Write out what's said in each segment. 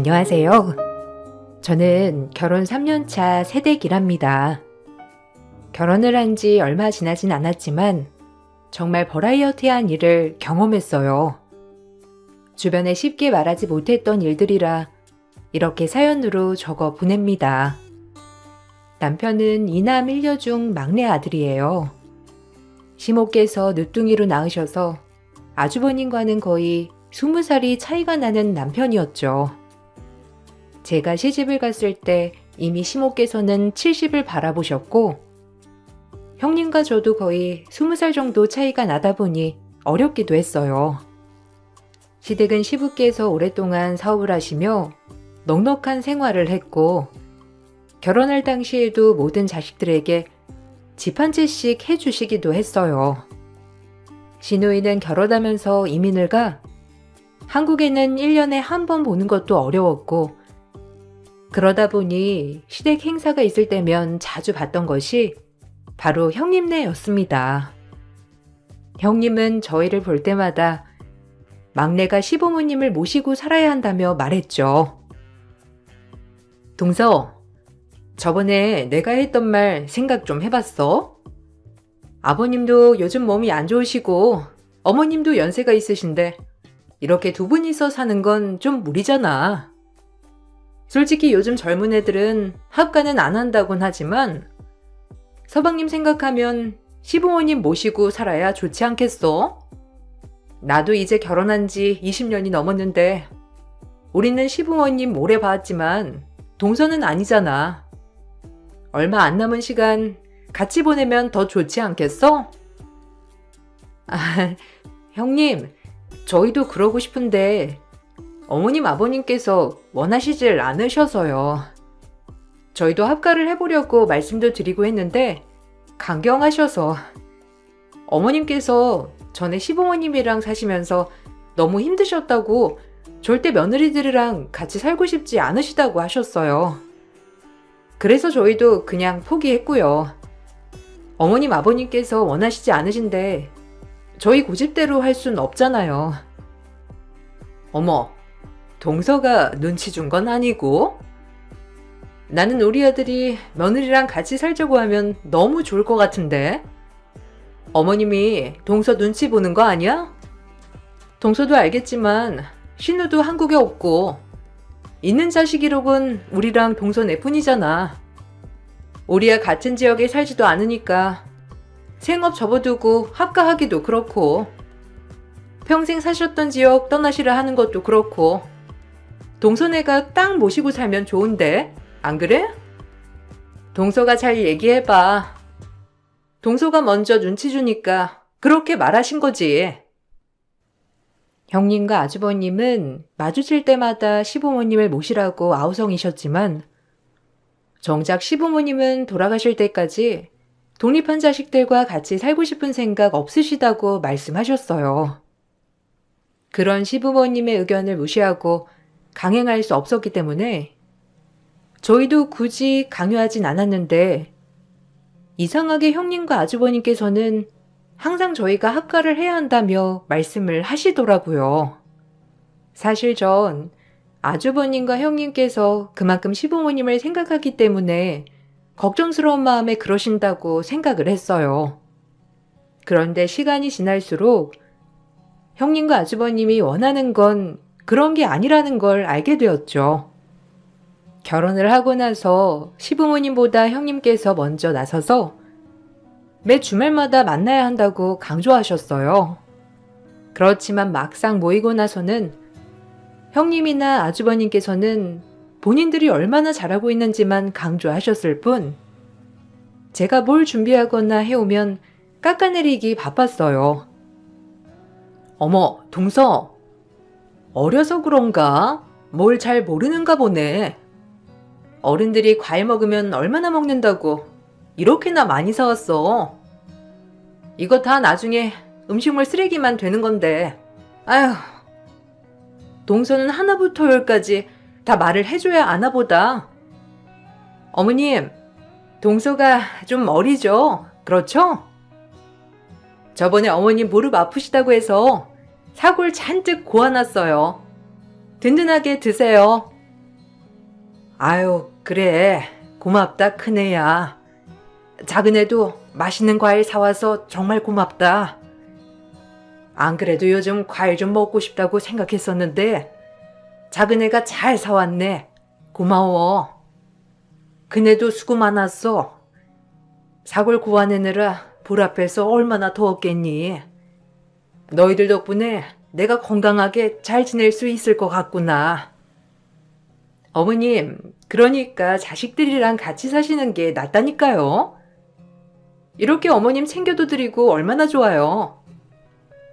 안녕하세요. 저는 결혼 3년차 새댁이랍니다. 결혼을 한 지 얼마 지나진 않았지만 정말 버라이어티한 일을 경험했어요. 주변에 쉽게 말하지 못했던 일들이라 이렇게 사연으로 적어 보냅니다. 남편은 2남 1녀 중 막내 아들이에요. 시모께서 늦둥이로 낳으셔서 아주버님과는 거의 20살이 차이가 나는 남편이었죠. 제가 시집을 갔을 때 이미 시모께서는 70을 바라보셨고 형님과 저도 거의 20살 정도 차이가 나다 보니 어렵기도 했어요. 시댁은 시부께서 오랫동안 사업을 하시며 넉넉한 생활을 했고 결혼할 당시에도 모든 자식들에게 집 한 채씩 해주시기도 했어요. 시누이는 결혼하면서 이민을 가 한국에는 1년에 한 번 보는 것도 어려웠고 그러다 보니 시댁 행사가 있을 때면 자주 봤던 것이 바로 형님네였습니다. 형님은 저희를 볼 때마다 막내가 시부모님을 모시고 살아야 한다며 말했죠. 동서, 저번에 내가 했던 말 생각 좀 해봤어? 아버님도 요즘 몸이 안 좋으시고 어머님도 연세가 있으신데 이렇게 두 분이서 사는 건 좀 무리잖아. 솔직히 요즘 젊은 애들은 합가는 안 한다곤 하지만 서방님 생각하면 시부모님 모시고 살아야 좋지 않겠어? 나도 이제 결혼한 지 20년이 넘었는데 우리는 시부모님 오래 봐왔지만 동서는 아니잖아. 얼마 안 남은 시간 같이 보내면 더 좋지 않겠어? 아, 형님, 저희도 그러고 싶은데 어머님 아버님께서 원하시질 않으셔서요. 저희도 합가를 해보려고 말씀도 드리고 했는데 강경하셔서 어머님께서 전에 시부모님이랑 사시면서 너무 힘드셨다고 절대 며느리들이랑 같이 살고 싶지 않으시다고 하셨어요. 그래서 저희도 그냥 포기했고요. 어머님 아버님께서 원하시지 않으신데 저희 고집대로 할 순 없잖아요. 어머, 동서가 눈치 준 건 아니고? 나는 우리 아들이 며느리랑 같이 살자고 하면 너무 좋을 것 같은데? 어머님이 동서 눈치 보는 거 아니야? 동서도 알겠지만 신우도 한국에 없고 있는 자식이로군 우리랑 동서네뿐이잖아. 우리와 같은 지역에 살지도 않으니까 생업 접어두고 합가하기도 그렇고 평생 사셨던 지역 떠나시라 하는 것도 그렇고 동서네가 딱 모시고 살면 좋은데 안 그래? 동서가 잘 얘기해봐. 동서가 먼저 눈치 주니까 그렇게 말하신 거지. 형님과 아주버님은 마주칠 때마다 시부모님을 모시라고 아우성이셨지만 정작 시부모님은 돌아가실 때까지 독립한 자식들과 같이 살고 싶은 생각 없으시다고 말씀하셨어요. 그런 시부모님의 의견을 무시하고 강행할 수 없었기 때문에 저희도 굳이 강요하진 않았는데 이상하게 형님과 아주버님께서는 항상 저희가 합가를 해야 한다며 말씀을 하시더라고요. 사실 전 아주버님과 형님께서 그만큼 시부모님을 생각하기 때문에 걱정스러운 마음에 그러신다고 생각을 했어요. 그런데 시간이 지날수록 형님과 아주버님이 원하는 건 그런 게 아니라는 걸 알게 되었죠. 결혼을 하고 나서 시부모님보다 형님께서 먼저 나서서 매 주말마다 만나야 한다고 강조하셨어요. 그렇지만 막상 모이고 나서는 형님이나 아주버님께서는 본인들이 얼마나 잘하고 있는지만 강조하셨을 뿐 제가 뭘 준비하거나 해오면 깎아내리기 바빴어요. 어머, 동서. 어려서 그런가? 뭘 잘 모르는가 보네. 어른들이 과일 먹으면 얼마나 먹는다고 이렇게나 많이 사왔어. 이거 다 나중에 음식물 쓰레기만 되는 건데. 아휴. 동서는 하나부터 열까지 다 말을 해줘야 아나 보다. 어머님, 동서가 좀 어리죠? 그렇죠? 저번에 어머님 무릎 아프시다고 해서 사골 잔뜩 고아놨어요. 든든하게 드세요. 아유, 그래. 고맙다, 큰애야. 작은애도 맛있는 과일 사와서 정말 고맙다. 안 그래도 요즘 과일 좀 먹고 싶다고 생각했었는데 작은애가 잘 사왔네. 고마워. 그네도 수고 많았어. 사골 구워내느라 불 앞에서 얼마나 더웠겠니. 너희들 덕분에 내가 건강하게 잘 지낼 수 있을 것 같구나. 어머님, 그러니까 자식들이랑 같이 사시는 게 낫다니까요. 이렇게 어머님 챙겨도 드리고 얼마나 좋아요.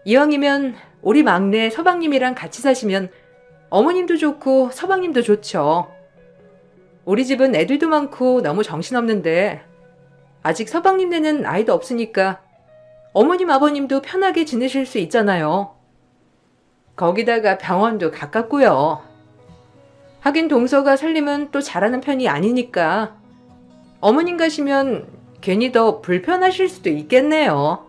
이왕이면 우리 막내 서방님이랑 같이 사시면 어머님도 좋고 서방님도 좋죠. 우리 집은 애들도 많고 너무 정신없는데 아직 서방님네는 아이도 없으니까 어머님 아버님도 편하게 지내실 수 있잖아요. 거기다가 병원도 가깝고요. 하긴 동서가 살림은 또 잘하는 편이 아니니까 어머님 가시면 괜히 더 불편하실 수도 있겠네요.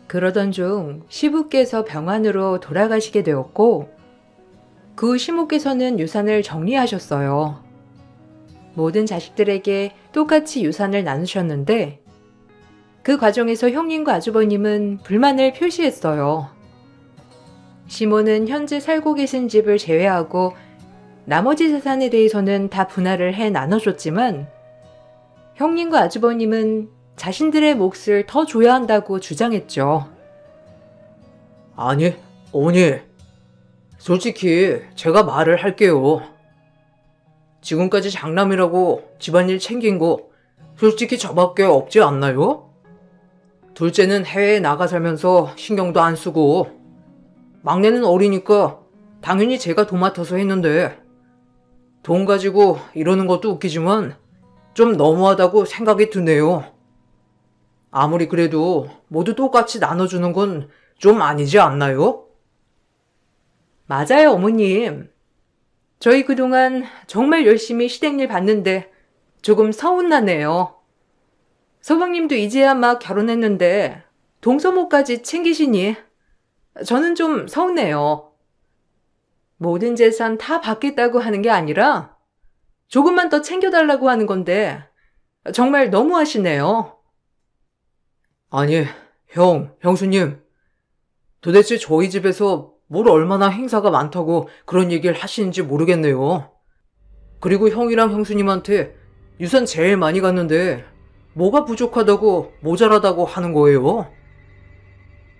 그러던 중 시부께서 병환으로 돌아가시게 되었고 그 시모께서는 유산을 정리하셨어요. 모든 자식들에게 똑같이 유산을 나누셨는데 그 과정에서 형님과 아주버님은 불만을 표시했어요. 시모는 현재 살고 계신 집을 제외하고 나머지 재산에 대해서는 다 분할을 해 나눠줬지만 형님과 아주버님은 자신들의 몫을 더 줘야 한다고 주장했죠. 아니, 어머니. 솔직히 제가 말을 할게요. 지금까지 장남이라고 집안일 챙긴 거 솔직히 저밖에 없지 않나요? 둘째는 해외에 나가 살면서 신경도 안 쓰고 막내는 어리니까 당연히 제가 도맡아서 했는데 돈 가지고 이러는 것도 웃기지만 좀 너무하다고 생각이 드네요. 아무리 그래도 모두 똑같이 나눠주는 건 좀 아니지 않나요? 맞아요, 어머님. 저희 그동안 정말 열심히 시댁일 봤는데 조금 서운하네요. 서방님도 이제야 막 결혼했는데 동서모까지 챙기시니 저는 좀 서운해요. 모든 재산 다 받겠다고 하는 게 아니라 조금만 더 챙겨달라고 하는 건데 정말 너무하시네요. 아니, 형수님. 도대체 저희 집에서 뭘 얼마나 행사가 많다고 그런 얘기를 하시는지 모르겠네요. 그리고 형이랑 형수님한테 유산 제일 많이 갔는데 뭐가 부족하다고 모자라다고 하는 거예요?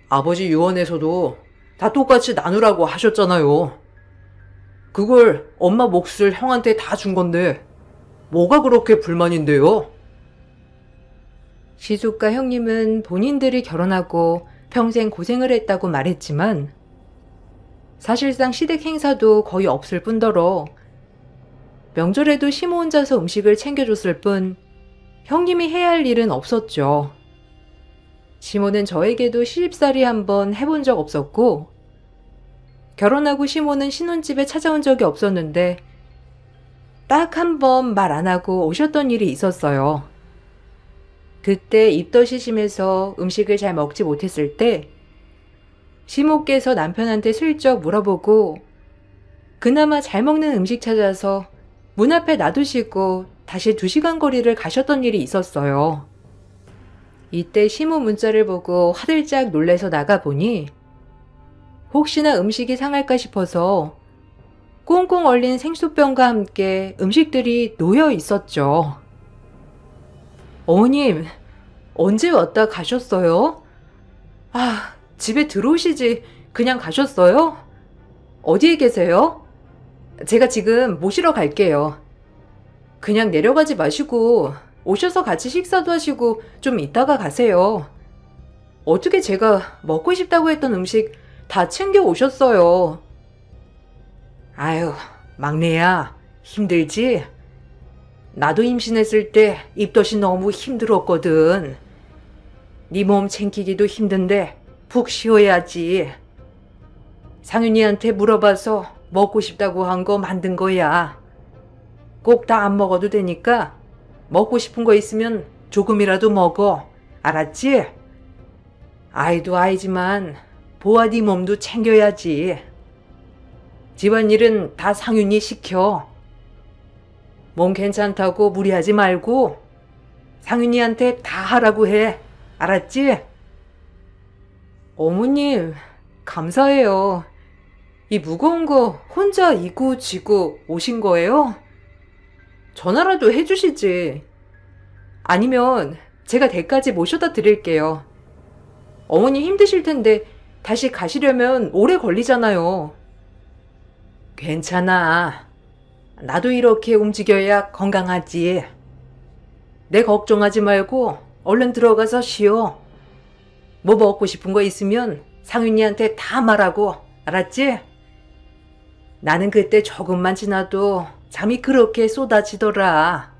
아버지 유언에서도 다 똑같이 나누라고 하셨잖아요. 그걸 엄마 몫을 형한테 다 준 건데 뭐가 그렇게 불만인데요? 시숙과 형님은 본인들이 결혼하고 평생 고생을 했다고 말했지만 사실상 시댁 행사도 거의 없을 뿐더러 명절에도 시모 혼자서 음식을 챙겨줬을 뿐 형님이 해야 할 일은 없었죠. 시모는 저에게도 시집살이 한번 해본 적 없었고 결혼하고 시모는 신혼집에 찾아온 적이 없었는데 딱 한 번 말 안 하고 오셨던 일이 있었어요. 그때 입덧이 심해서 음식을 잘 먹지 못했을 때 시모께서 남편한테 슬쩍 물어보고 그나마 잘 먹는 음식 찾아서 문 앞에 놔두시고 다시 2시간 거리를 가셨던 일이 있었어요. 이때 시모 문자를 보고 화들짝 놀래서 나가보니 혹시나 음식이 상할까 싶어서 꽁꽁 얼린 생수병과 함께 음식들이 놓여 있었죠. 어머님, 언제 왔다 가셨어요? 아, 집에 들어오시지 그냥 가셨어요? 어디에 계세요? 제가 지금 모시러 갈게요. 그냥 내려가지 마시고 오셔서 같이 식사도 하시고 좀 이따가 가세요. 어떻게 제가 먹고 싶다고 했던 음식 다 챙겨 오셨어요. 아유, 막내야, 힘들지? 나도 임신했을 때 입덧이 너무 힘들었거든. 네 몸 챙기기도 힘든데 푹 쉬어야지. 상윤이한테 물어봐서 먹고 싶다고 한 거 만든 거야. 꼭 다 안 먹어도 되니까 먹고 싶은 거 있으면 조금이라도 먹어. 알았지? 아이도 아이지만 보아 네 몸도 챙겨야지. 집안일은 다 상윤이 시켜. 몸 괜찮다고 무리하지 말고 상윤이한테 다 하라고 해. 알았지? 어머님, 감사해요. 이 무거운 거 혼자 이고 지고 오신 거예요? 전화라도 해주시지. 아니면 제가 댁까지 모셔다 드릴게요. 어머니 힘드실 텐데 다시 가시려면 오래 걸리잖아요. 괜찮아. 나도 이렇게 움직여야 건강하지. 내 걱정하지 말고 얼른 들어가서 쉬어. 뭐 먹고 싶은 거 있으면 상윤이한테 다 말하고, 알았지? 나는 그때 조금만 지나도 잠이 그렇게 쏟아지더라.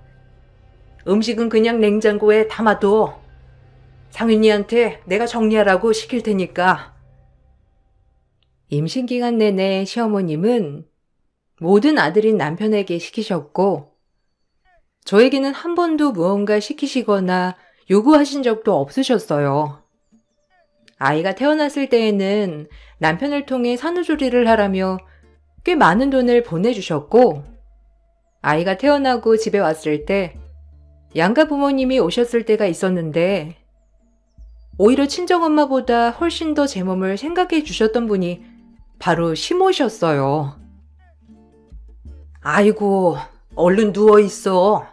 음식은 그냥 냉장고에 담아둬. 상윤이한테 내가 정리하라고 시킬 테니까. 임신 기간 내내 시어머님은 모든 아들인 남편에게 시키셨고, 저에게는 한 번도 무언가 시키시거나 요구하신 적도 없으셨어요. 아이가 태어났을 때에는 남편을 통해 산후조리를 하라며 꽤 많은 돈을 보내주셨고, 아이가 태어나고 집에 왔을 때 양가 부모님이 오셨을 때가 있었는데, 오히려 친정엄마보다 훨씬 더 제 몸을 생각해 주셨던 분이 바로 시모셨어요. 아이고, 얼른 누워있어.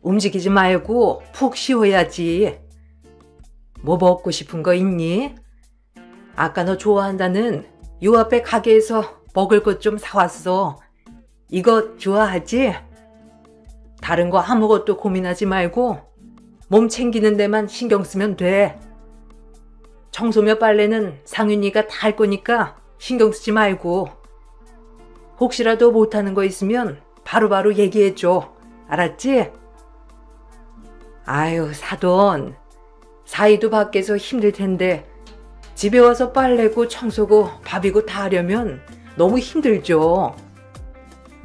움직이지 말고 푹 쉬어야지. 뭐 먹고 싶은 거 있니? 아까 너 좋아한다는 요 앞에 가게에서 먹을 것 좀 사왔어. 이거 좋아하지? 다른 거 아무것도 고민하지 말고 몸 챙기는 데만 신경 쓰면 돼. 청소며 빨래는 상윤이가 다 할 거니까 신경 쓰지 말고. 혹시라도 못하는 거 있으면 바로바로 얘기해줘. 알았지? 아유, 사돈. 사이도 밖에서 힘들 텐데 집에 와서 빨래고 청소고 밥이고 다 하려면 너무 힘들죠.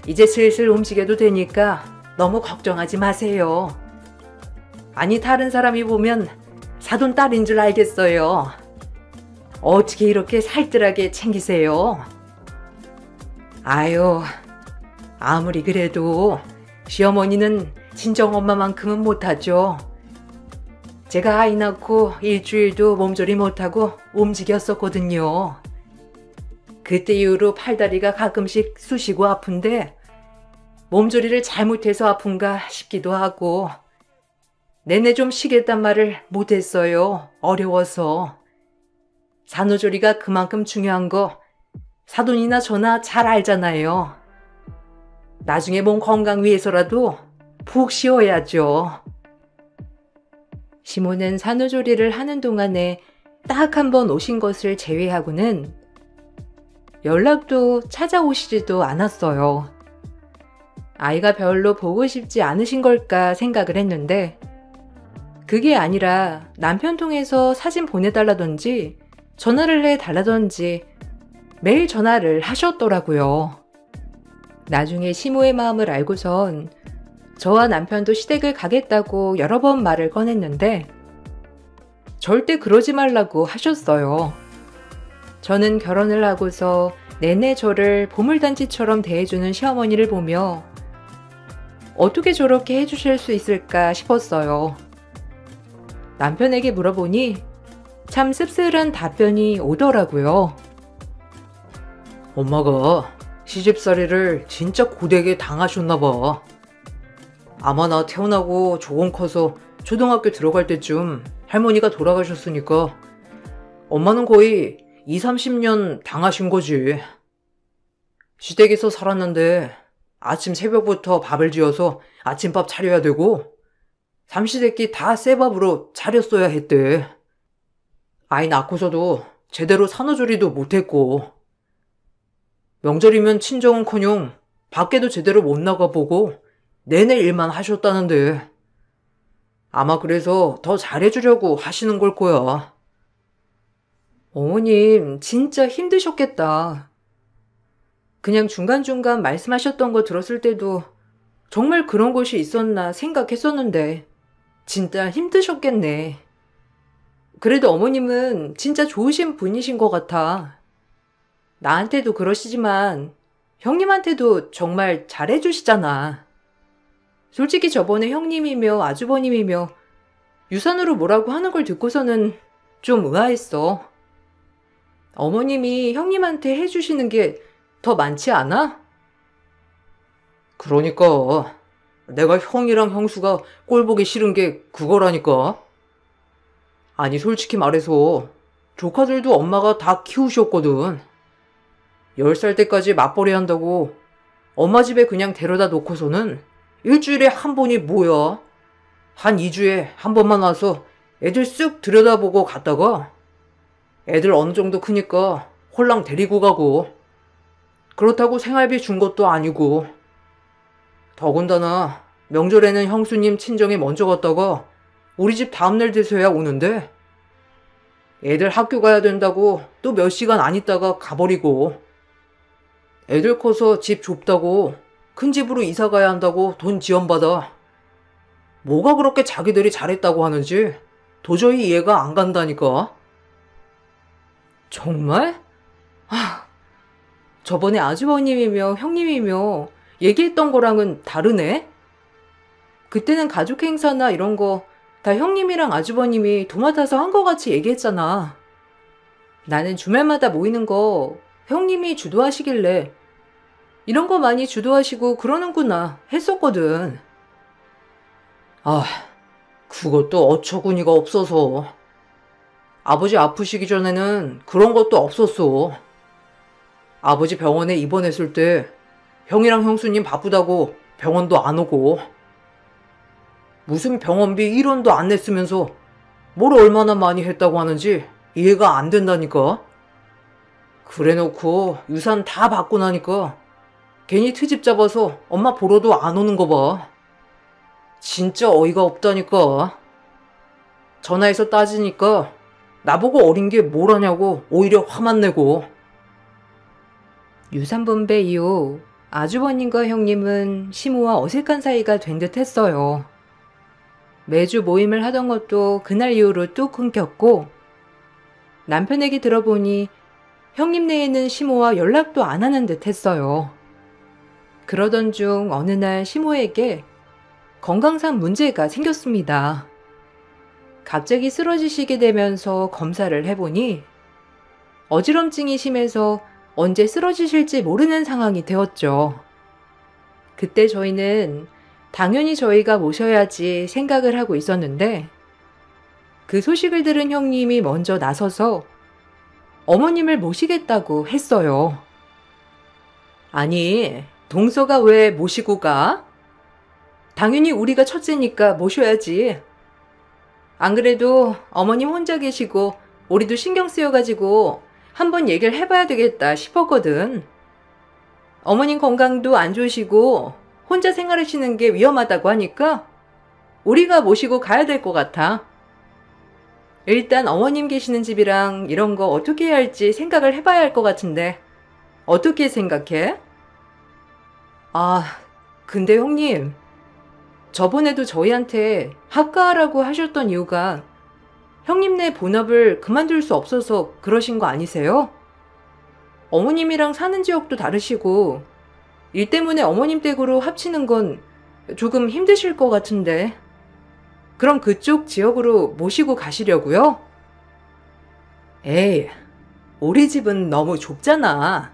이제 슬슬 움직여도 되니까 너무 걱정하지 마세요. 아니, 다른 사람이 보면 사돈 딸인 줄 알겠어요. 어떻게 이렇게 살뜰하게 챙기세요? 아유, 아무리 그래도 시어머니는 친정엄마만큼은 못하죠. 제가 아이 낳고 일주일도 몸조리 못하고 움직였었거든요. 그때 이후로 팔다리가 가끔씩 쑤시고 아픈데 몸조리를 잘못해서 아픈가 싶기도 하고, 내내 좀 쉬겠단 말을 못했어요. 어려워서. 산후조리가 그만큼 중요한 거 사돈이나 저나 잘 알잖아요. 나중에 몸 건강 위해서라도 푹 쉬어야죠. 시모는 산후조리를 하는 동안에 딱 한 번 오신 것을 제외하고는 연락도 찾아오시지도 않았어요. 아이가 별로 보고 싶지 않으신 걸까 생각을 했는데, 그게 아니라 남편 통해서 사진 보내달라던지 전화를 해달라던지 매일 전화를 하셨더라고요. 나중에 시모의 마음을 알고선 저와 남편도 시댁을 가겠다고 여러 번 말을 꺼냈는데 절대 그러지 말라고 하셨어요. 저는 결혼을 하고서 내내 저를 보물단지처럼 대해주는 시어머니를 보며 어떻게 저렇게 해주실 수 있을까 싶었어요. 남편에게 물어보니 참 씁쓸한 답변이 오더라고요. 엄마가 시집살이를 진짜 고되게 당하셨나 봐. 아마 나 태어나고 조금 커서 초등학교 들어갈 때쯤 할머니가 돌아가셨으니까 엄마는 거의 20-30년 당하신 거지. 시댁에서 살았는데 아침 새벽부터 밥을 지어서 아침밥 차려야 되고 삼시세끼 다 새 밥으로 차렸어야 했대. 아이 낳고서도 제대로 산후조리도 못했고, 명절이면 친정은커녕 밖에도 제대로 못 나가보고 내내 일만 하셨다는데 아마 그래서 더 잘해주려고 하시는 걸 거야. 어머님 진짜 힘드셨겠다. 그냥 중간중간 말씀하셨던 거 들었을 때도 정말 그런 것이 있었나 생각했었는데 진짜 힘드셨겠네. 그래도 어머님은 진짜 좋으신 분이신 것 같아. 나한테도 그러시지만 형님한테도 정말 잘해주시잖아. 솔직히 저번에 형님이며 아주버님이며 유산으로 뭐라고 하는 걸 듣고서는 좀 의아했어. 어머님이 형님한테 해주시는 게 더 많지 않아? 그러니까 내가 형이랑 형수가 꼴 보기 싫은 게 그거라니까. 아니 솔직히 말해서 조카들도 엄마가 다 키우셨거든. 10살 때까지 맞벌이 한다고 엄마 집에 그냥 데려다 놓고서는 일주일에 한 번이 뭐야? 한 2주에 한 번만 와서 애들 쓱 들여다보고 갔다가 애들 어느 정도 크니까 홀랑 데리고 가고, 그렇다고 생활비 준 것도 아니고, 더군다나 명절에는 형수님 친정에 먼저 갔다가 우리 집 다음날 돼서야 오는데, 애들 학교 가야 된다고 또 몇 시간 안 있다가 가버리고, 애들 커서 집 좁다고 큰 집으로 이사 가야 한다고 돈 지원받아. 뭐가 그렇게 자기들이 잘했다고 하는지 도저히 이해가 안 간다니까. 정말? 저번에 아주버님이며 형님이며 얘기했던 거랑은 다르네? 그때는 가족 행사나 이런 거 다 형님이랑 아주버님이 도맡아서 한 거 같이 얘기했잖아. 나는 주말마다 모이는 거 형님이 주도하시길래 이런 거 많이 주도하시고 그러는구나 했었거든. 그것도 어처구니가 없어서. 아버지 아프시기 전에는 그런 것도 없었어. 아버지 병원에 입원했을 때 형이랑 형수님 바쁘다고 병원도 안 오고, 무슨 병원비 1원도 안 냈으면서 뭘 얼마나 많이 했다고 하는지 이해가 안 된다니까. 그래놓고 유산 다 받고 나니까 괜히 트집 잡아서 엄마 보러도 안 오는 거 봐. 진짜 어이가 없다니까. 전화해서 따지니까 나보고 어린 게 뭘 하냐고 오히려 화만 내고. 유산 분배 이후 아주버님과 형님은 시모와 어색한 사이가 된 듯 했어요. 매주 모임을 하던 것도 그날 이후로 뚝 끊겼고, 남편에게 들어보니 형님 내에는 시모와 연락도 안 하는 듯 했어요. 그러던 중 어느 날 시모에게 건강상 문제가 생겼습니다. 갑자기 쓰러지시게 되면서 검사를 해보니 어지럼증이 심해서 언제 쓰러지실지 모르는 상황이 되었죠. 그때 저희는 당연히 저희가 모셔야지 생각을 하고 있었는데, 그 소식을 들은 형님이 먼저 나서서 어머님을 모시겠다고 했어요. 아니, 동서가 왜 모시고 가? 당연히 우리가 첫째니까 모셔야지. 안 그래도 어머님 혼자 계시고 우리도 신경 쓰여가지고 한번 얘기를 해봐야 되겠다 싶었거든. 어머님 건강도 안 좋으시고 혼자 생활하시는 게 위험하다고 하니까 우리가 모시고 가야 될 것 같아. 일단 어머님 계시는 집이랑 이런 거 어떻게 해야 할지 생각을 해봐야 할 것 같은데 어떻게 생각해? 근데 형님, 저번에도 저희한테 합가하라고 하셨던 이유가 형님네 본업을 그만둘 수 없어서 그러신 거 아니세요? 어머님이랑 사는 지역도 다르시고 일 때문에 어머님 댁으로 합치는 건 조금 힘드실 것 같은데, 그럼 그쪽 지역으로 모시고 가시려고요? 에이, 우리 집은 너무 좁잖아.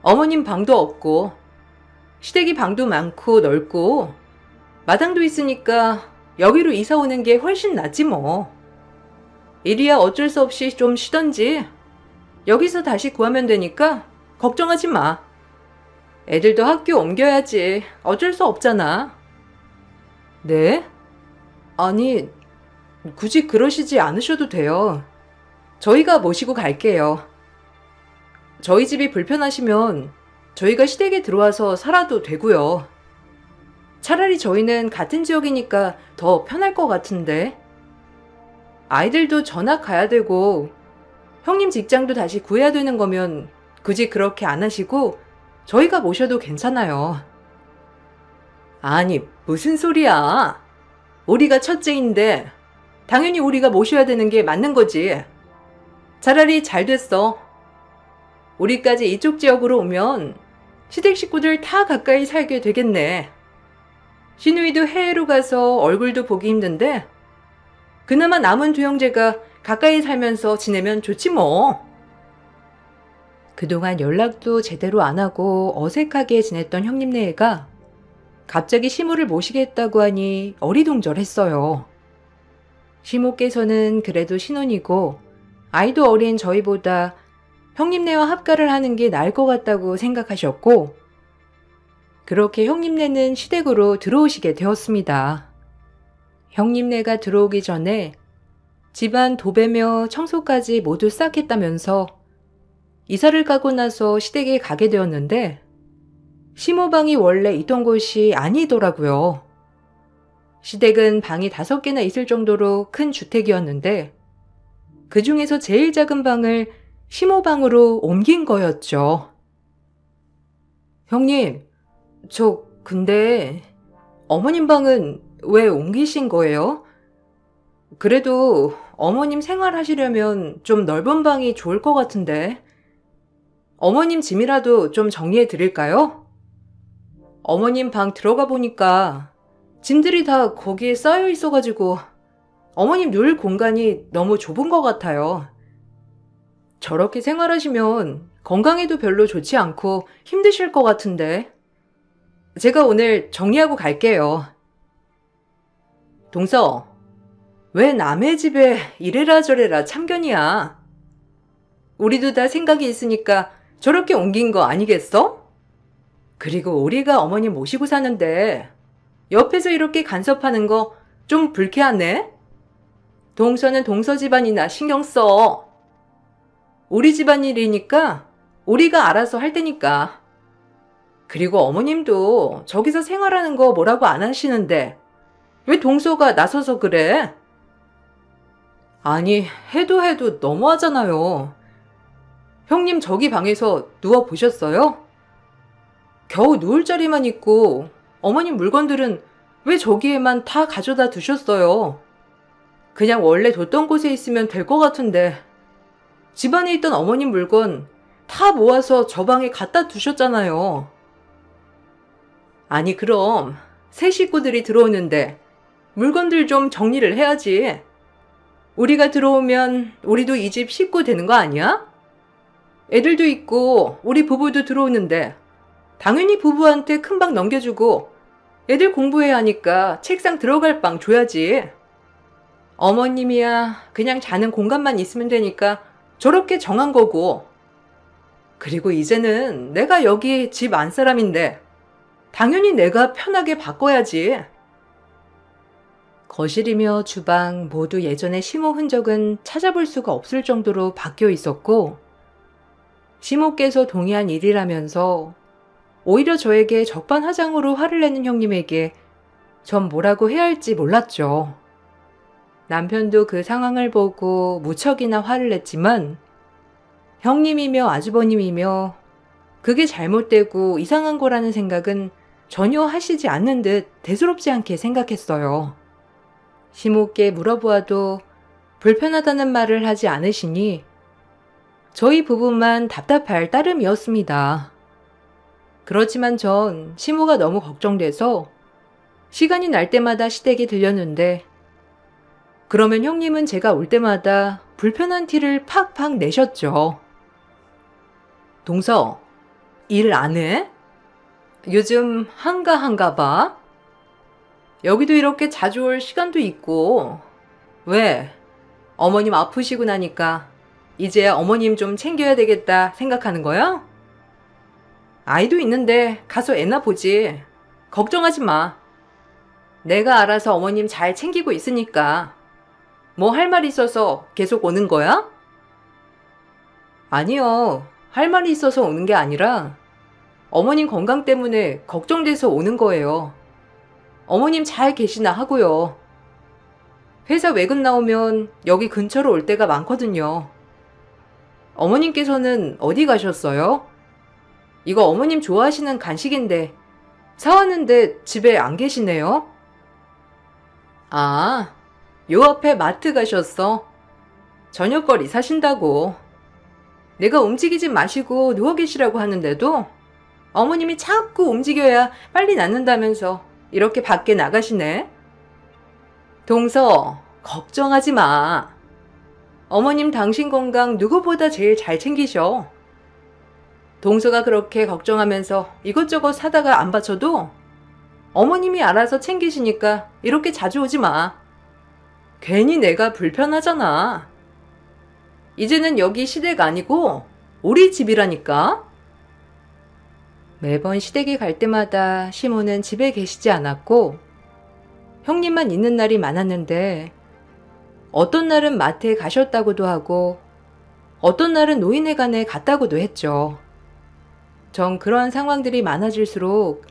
어머님 방도 없고 시댁이 방도 많고 넓고 마당도 있으니까 여기로 이사 오는 게 훨씬 낫지 뭐. 이리야 어쩔 수 없이 좀 쉬던지 여기서 다시 구하면 되니까 걱정하지 마. 애들도 학교 옮겨야지. 어쩔 수 없잖아. 네? 아니, 굳이 그러시지 않으셔도 돼요. 저희가 모시고 갈게요. 저희 집이 불편하시면 저희가 시댁에 들어와서 살아도 되고요. 차라리 저희는 같은 지역이니까 더 편할 것 같은데. 아이들도 전학 가야 되고 형님 직장도 다시 구해야 되는 거면 굳이 그렇게 안 하시고 저희가 모셔도 괜찮아요. 아니, 무슨 소리야. 우리가 첫째인데 당연히 우리가 모셔야 되는 게 맞는 거지. 차라리 잘 됐어. 우리까지 이쪽 지역으로 오면 시댁 식구들 다 가까이 살게 되겠네. 시누이도 해외로 가서 얼굴도 보기 힘든데 그나마 남은 두 형제가 가까이 살면서 지내면 좋지 뭐. 그동안 연락도 제대로 안 하고 어색하게 지냈던 형님네가 갑자기 시모를 모시겠다고 하니 어리둥절했어요. 시모께서는 그래도 신혼이고 아이도 어린 저희보다 형님네와 합가를 하는 게 나을 것 같다고 생각하셨고 그렇게 형님네는 시댁으로 들어오시게 되었습니다. 형님네가 들어오기 전에 집안 도배며 청소까지 모두 싹 했다면서 이사를 가고 나서 시댁에 가게 되었는데 시모방이 원래 있던 곳이 아니더라고요. 시댁은 방이 5개나 있을 정도로 큰 주택이었는데 그 중에서 제일 작은 방을 시모방으로 옮긴 거였죠. 형님, 저 근데 어머님 방은 왜 옮기신 거예요? 그래도 어머님 생활하시려면 좀 넓은 방이 좋을 것 같은데. 어머님 짐이라도 좀 정리해 드릴까요? 어머님 방 들어가 보니까 짐들이 다 거기에 쌓여 있어가지고 어머님 누울 공간이 너무 좁은 것 같아요. 저렇게 생활하시면 건강에도 별로 좋지 않고 힘드실 것 같은데. 제가 오늘 정리하고 갈게요. 동서, 왜 남의 집에 이래라 저래라 참견이야? 우리도 다 생각이 있으니까 저렇게 옮긴 거 아니겠어? 그리고 우리가 어머님 모시고 사는데 옆에서 이렇게 간섭하는 거 좀 불쾌하네? 동서는 동서 집안이나 신경 써. 우리 집안일이니까 우리가 알아서 할 테니까. 그리고 어머님도 저기서 생활하는 거 뭐라고 안 하시는데 왜 동서가 나서서 그래? 아니, 해도 너무하잖아요. 형님 저기 방에서 누워보셨어요? 겨우 누울 자리만 있고 어머님 물건들은 왜 저기에만 다 가져다 두셨어요? 그냥 원래 뒀던 곳에 있으면 될 것 같은데 집안에 있던 어머님 물건 다 모아서 저 방에 갖다 두셨잖아요. 아니 그럼 새 식구들이 들어오는데 물건들 좀 정리를 해야지. 우리가 들어오면 우리도 이 집 식구 되는 거 아니야? 애들도 있고 우리 부부도 들어오는데 당연히 부부한테 큰 방 넘겨주고 애들 공부해야 하니까 책상 들어갈 방 줘야지. 어머님이야 그냥 자는 공간만 있으면 되니까 저렇게 정한 거고. 그리고 이제는 내가 여기 집 안 사람인데 당연히 내가 편하게 바꿔야지. 거실이며 주방 모두 예전의 시모 흔적은 찾아볼 수가 없을 정도로 바뀌어 있었고 시모께서 동의한 일이라면서 오히려 저에게 적반하장으로 화를 내는 형님에게 전 뭐라고 해야 할지 몰랐죠. 남편도 그 상황을 보고 무척이나 화를 냈지만 형님이며 아주버님이며 그게 잘못되고 이상한 거라는 생각은 전혀 하시지 않는 듯 대수롭지 않게 생각했어요. 시모께 물어보아도 불편하다는 말을 하지 않으시니 저희 부부만 답답할 따름이었습니다. 그렇지만 전 시모가 너무 걱정돼서 시간이 날 때마다 시댁에 들렸는데 그러면 형님은 제가 올 때마다 불편한 티를 팍팍 내셨죠. 동서, 일 안 해? 요즘 한가한가 봐? 여기도 이렇게 자주 올 시간도 있고. 왜? 어머님 아프시고 나니까 이제 어머님 좀 챙겨야 되겠다 생각하는 거야? 아이도 있는데 가서 애나 보지. 걱정하지 마. 내가 알아서 어머님 잘 챙기고 있으니까. 뭐 할 말 있어서 계속 오는 거야? 아니요. 할 말이 있어서 오는 게 아니라 어머님 건강 때문에 걱정돼서 오는 거예요. 어머님 잘 계시나 하고요. 회사 외근 나오면 여기 근처로 올 때가 많거든요. 어머님께서는 어디 가셨어요? 이거 어머님 좋아하시는 간식인데 사왔는데 집에 안 계시네요? 아, 요 앞에 마트 가셨어? 저녁거리 사신다고. 내가 움직이지 마시고 누워 계시라고 하는데도 어머님이 자꾸 움직여야 빨리 낫는다면서 이렇게 밖에 나가시네. 동서, 걱정하지 마. 어머님 당신 건강 누구보다 제일 잘 챙기셔. 동서가 그렇게 걱정하면서 이것저것 사다가 안 바쳐도 어머님이 알아서 챙기시니까 이렇게 자주 오지 마. 괜히 내가 불편하잖아. 이제는 여기 시댁 아니고 우리 집이라니까. 매번 시댁에 갈 때마다 시모는 집에 계시지 않았고 형님만 있는 날이 많았는데 어떤 날은 마트에 가셨다고도 하고 어떤 날은 노인회관에 갔다고도 했죠. 전 그런 상황들이 많아질수록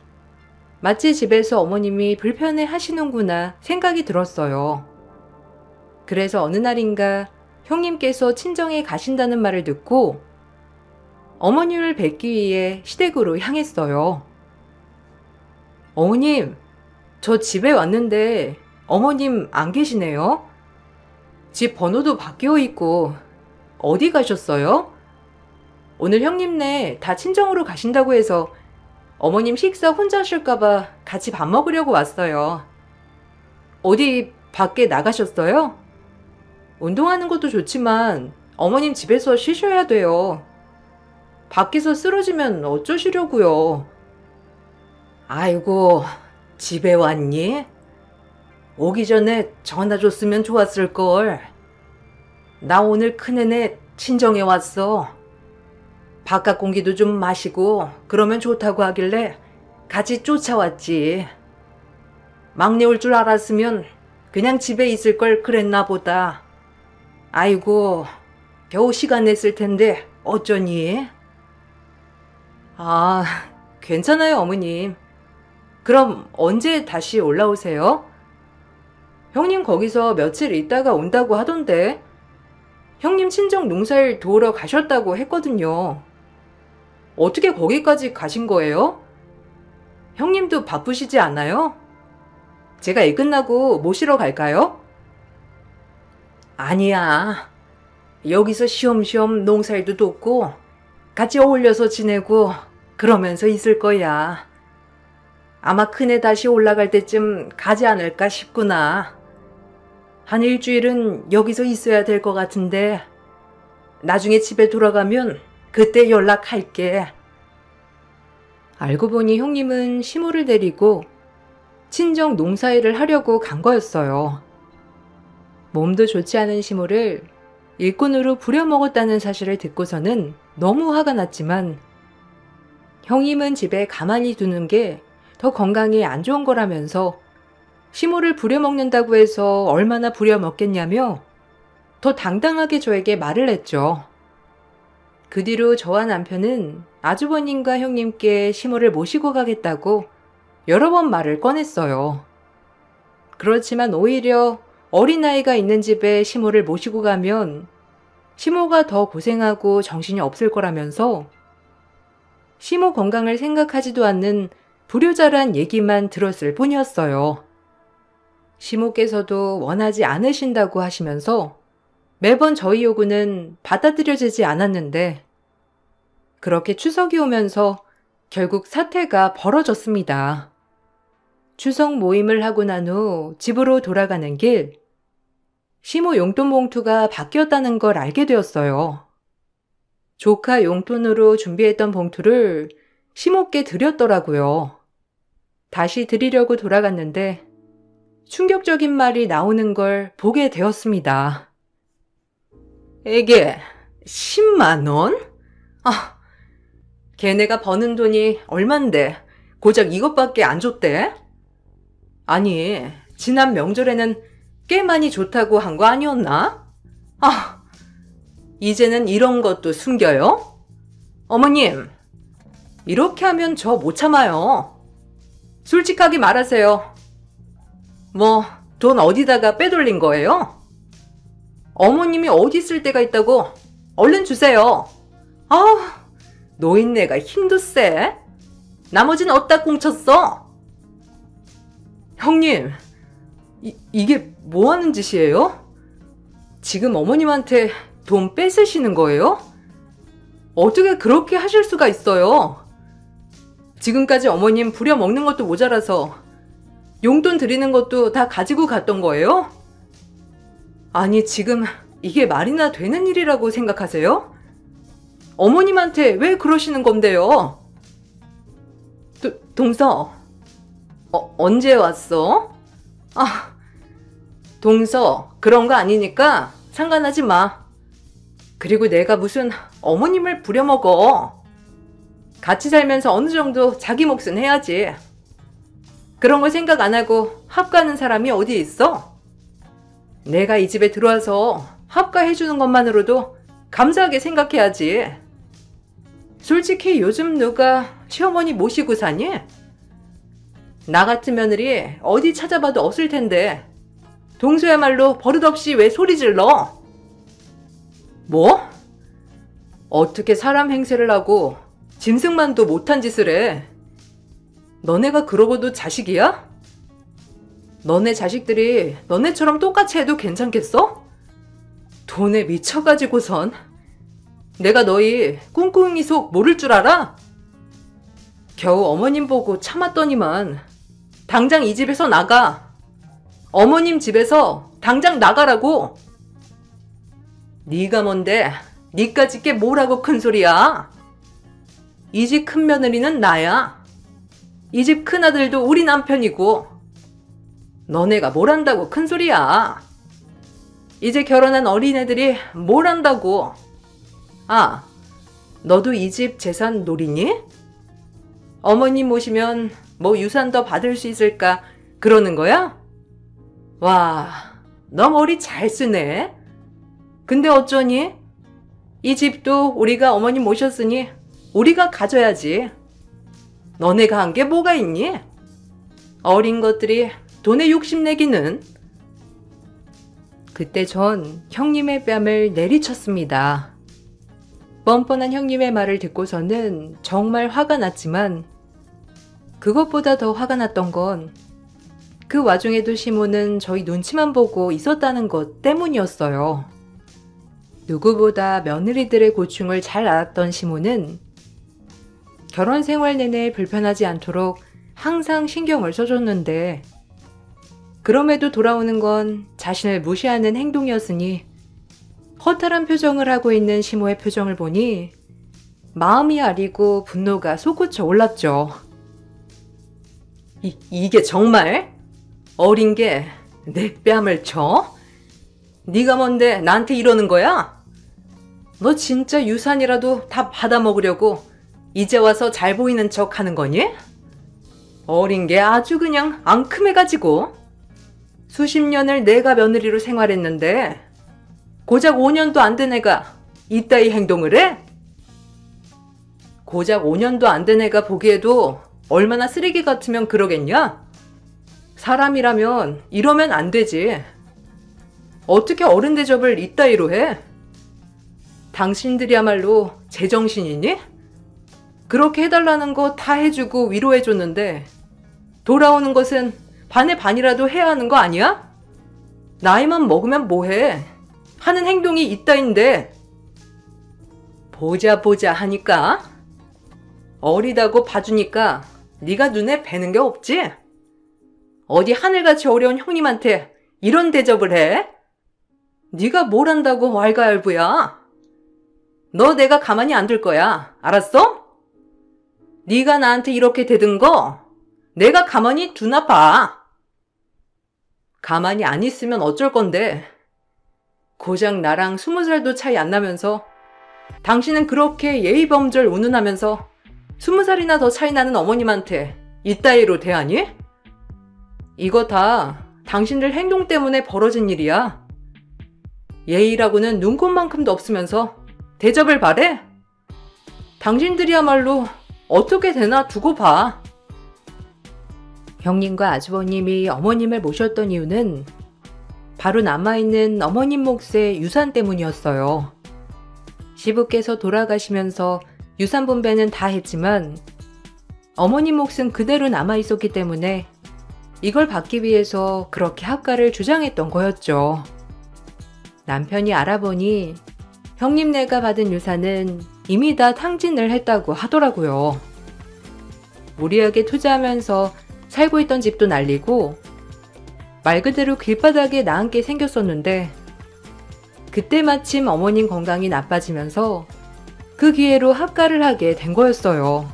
마치 집에서 어머님이 불편해 하시는구나 생각이 들었어요. 그래서 어느 날인가 형님께서 친정에 가신다는 말을 듣고 어머님을 뵙기 위해 시댁으로 향했어요. 어머님, 저 집에 왔는데 어머님 안 계시네요? 집 번호도 바뀌어 있고 어디 가셨어요? 오늘 형님네 다 친정으로 가신다고 해서 어머님 식사 혼자 하실까봐 같이 밥 먹으려고 왔어요. 어디 밖에 나가셨어요? 운동하는 것도 좋지만 어머님 집에서 쉬셔야 돼요. 밖에서 쓰러지면 어쩌시려고요? 아이고, 집에 왔니? 오기 전에 전화 줬으면 좋았을걸. 나 오늘 큰애네 친정에 왔어. 바깥 공기도 좀 마시고 그러면 좋다고 하길래 같이 쫓아왔지. 막내 올 줄 알았으면 그냥 집에 있을 걸 그랬나 보다. 아이고, 겨우 시간 냈을 텐데 어쩌니? 아, 괜찮아요, 어머님. 그럼 언제 다시 올라오세요? 형님 거기서 며칠 있다가 온다고 하던데 형님 친정 농사일 도우러 가셨다고 했거든요. 어떻게 거기까지 가신 거예요? 형님도 바쁘시지 않아요? 제가 일 끝나고 모시러 갈까요? 아니야. 여기서 쉬엄쉬엄 농사일도 돕고 같이 어울려서 지내고 그러면서 있을 거야. 아마 큰애 다시 올라갈 때쯤 가지 않을까 싶구나. 한 일주일은 여기서 있어야 될 것 같은데 나중에 집에 돌아가면 그때 연락할게. 알고 보니 형님은 시모를 데리고 친정 농사일을 하려고 간 거였어요. 몸도 좋지 않은 시모를 일꾼으로 부려먹었다는 사실을 듣고서는 너무 화가 났지만 형님은 집에 가만히 두는 게 더 건강에 안 좋은 거라면서 시모를 부려먹는다고 해서 얼마나 부려먹겠냐며 더 당당하게 저에게 말을 했죠. 그 뒤로 저와 남편은 아주버님과 형님께 시모를 모시고 가겠다고 여러 번 말을 꺼냈어요. 그렇지만 오히려 어린아이가 있는 집에 시모를 모시고 가면 시모가 더 고생하고 정신이 없을 거라면서 시모 건강을 생각하지도 않는 불효자란 얘기만 들었을 뿐이었어요. 시모께서도 원하지 않으신다고 하시면서 매번 저희 요구는 받아들여지지 않았는데 그렇게 추석이 오면서 결국 사태가 벌어졌습니다. 추석 모임을 하고 난 후 집으로 돌아가는 길, 시모 용돈 봉투가 바뀌었다는 걸 알게 되었어요. 조카 용돈으로 준비했던 봉투를 시모께 드렸더라고요. 다시 드리려고 돌아갔는데 충격적인 말이 나오는 걸 보게 되었습니다. 에게 10만 원? 아, 걔네가 버는 돈이 얼만데 고작 이것밖에 안 줬대? 아니, 지난 명절에는 꽤 많이 좋다고 한 거 아니었나? 아, 이제는 이런 것도 숨겨요? 어머님, 이렇게 하면 저 못 참아요. 솔직하게 말하세요. 뭐, 돈 어디다가 빼돌린 거예요? 어머님이 어디 쓸 데가 있다고? 얼른 주세요. 아, 노인네가 힘도 세. 나머진 어디다 꽁쳤어? 형님, 이게 뭐 하는 짓이에요? 지금 어머님한테 돈 뺏으시는 거예요? 어떻게 그렇게 하실 수가 있어요? 지금까지 어머님 부려먹는 것도 모자라서 용돈 드리는 것도 다 가지고 갔던 거예요? 아니, 지금 이게 말이나 되는 일이라고 생각하세요? 어머님한테 왜 그러시는 건데요? 동서, 언제 왔어? 아, 동서, 그런 거 아니니까 상관하지 마. 그리고 내가 무슨 어머님을 부려먹어. 같이 살면서 어느 정도 자기 몫은 해야지. 그런 걸 생각 안 하고 합가하는 사람이 어디 있어? 내가 이 집에 들어와서 합가해주는 것만으로도 감사하게 생각해야지. 솔직히 요즘 누가 시어머니 모시고 사니? 나 같은 며느리 어디 찾아봐도 없을 텐데 동서야말로 버릇없이 왜 소리 질러? 뭐? 어떻게 사람 행세를 하고 짐승만도 못한 짓을 해? 너네가 그러고도 자식이야? 너네 자식들이 너네처럼 똑같이 해도 괜찮겠어? 돈에 미쳐가지고선 내가 너희 꿍꿍이 속 모를 줄 알아? 겨우 어머님 보고 참았더니만 당장 이 집에서 나가. 어머님 집에서 당장 나가라고. 네가 뭔데 니까짓 게 뭐라고 큰 소리야. 이 집 큰 며느리는 나야. 이 집 큰아들도 우리 남편이고. 너네가 뭘 한다고 큰 소리야. 이제 결혼한 어린애들이 뭘 한다고. 아, 너도 이 집 재산 노리니? 어머님 모시면 뭐 유산 더 받을 수 있을까 그러는 거야? 와, 너 머리 잘 쓰네. 근데 어쩌니? 이 집도 우리가 어머님 모셨으니 우리가 가져야지. 너네가 한 게 뭐가 있니? 어린 것들이 돈에 욕심내기는. 그때 전 형님의 뺨을 내리쳤습니다. 뻔뻔한 형님의 말을 듣고서는 정말 화가 났지만 그것보다 더 화가 났던 건 그 와중에도 시모는 저희 눈치만 보고 있었다는 것 때문이었어요. 누구보다 며느리들의 고충을 잘 알았던 시모는 결혼 생활 내내 불편하지 않도록 항상 신경을 써줬는데 그럼에도 돌아오는 건 자신을 무시하는 행동이었으니 허탈한 표정을 하고 있는 시모의 표정을 보니 마음이 아리고 분노가 솟구쳐 올랐죠. 이게 정말? 어린 게 내 뺨을 쳐? 네가 뭔데 나한테 이러는 거야? 너 진짜 유산이라도 다 받아먹으려고 이제 와서 잘 보이는 척 하는 거니? 어린 게 아주 그냥 앙큼해가지고. 수십 년을 내가 며느리로 생활했는데 고작 5년도 안 된 애가 이따위 행동을 해? 고작 5년도 안 된 애가 보기에도 얼마나 쓰레기 같으면 그러겠냐? 사람이라면 이러면 안 되지. 어떻게 어른 대접을 이따위로 해? 당신들이야말로 제정신이니? 그렇게 해달라는 거 다 해주고 위로해줬는데 돌아오는 것은 반의 반이라도 해야 하는 거 아니야? 나이만 먹으면 뭐해? 하는 행동이 이따인데. 보자 하니까? 어리다고 봐주니까 네가 눈에 뵈는 게 없지? 어디 하늘같이 어려운 형님한테 이런 대접을 해? 네가 뭘 한다고 왈가왈부야? 너 내가 가만히 안 둘 거야. 알았어? 네가 나한테 이렇게 대든 거 내가 가만히 두나 봐. 가만히 안 있으면 어쩔 건데. 고작 나랑 20살도 차이 안 나면서 당신은 그렇게 예의범절 운운하면서 20살이나 더 차이 나는 어머님한테 이따위로 대하니? 이거 다 당신들 행동 때문에 벌어진 일이야. 예의라고는 눈곱만큼도 없으면서 대접을 바래? 당신들이야말로 어떻게 되나 두고 봐. 형님과 아주버님이 어머님을 모셨던 이유는 바로 남아있는 어머님 몫의 유산 때문이었어요. 시부께서 돌아가시면서 유산 분배는 다 했지만 어머님 몫은 그대로 남아있었기 때문에 이걸 받기 위해서 그렇게 합가를 주장했던 거였죠. 남편이 알아보니 형님네가 받은 유산은 이미 다 탕진을 했다고 하더라고요. 무리하게 투자하면서 살고 있던 집도 날리고 말 그대로 길바닥에 나앉게 생겼었는데 그때 마침 어머님 건강이 나빠지면서 그 기회로 합가를 하게 된 거였어요.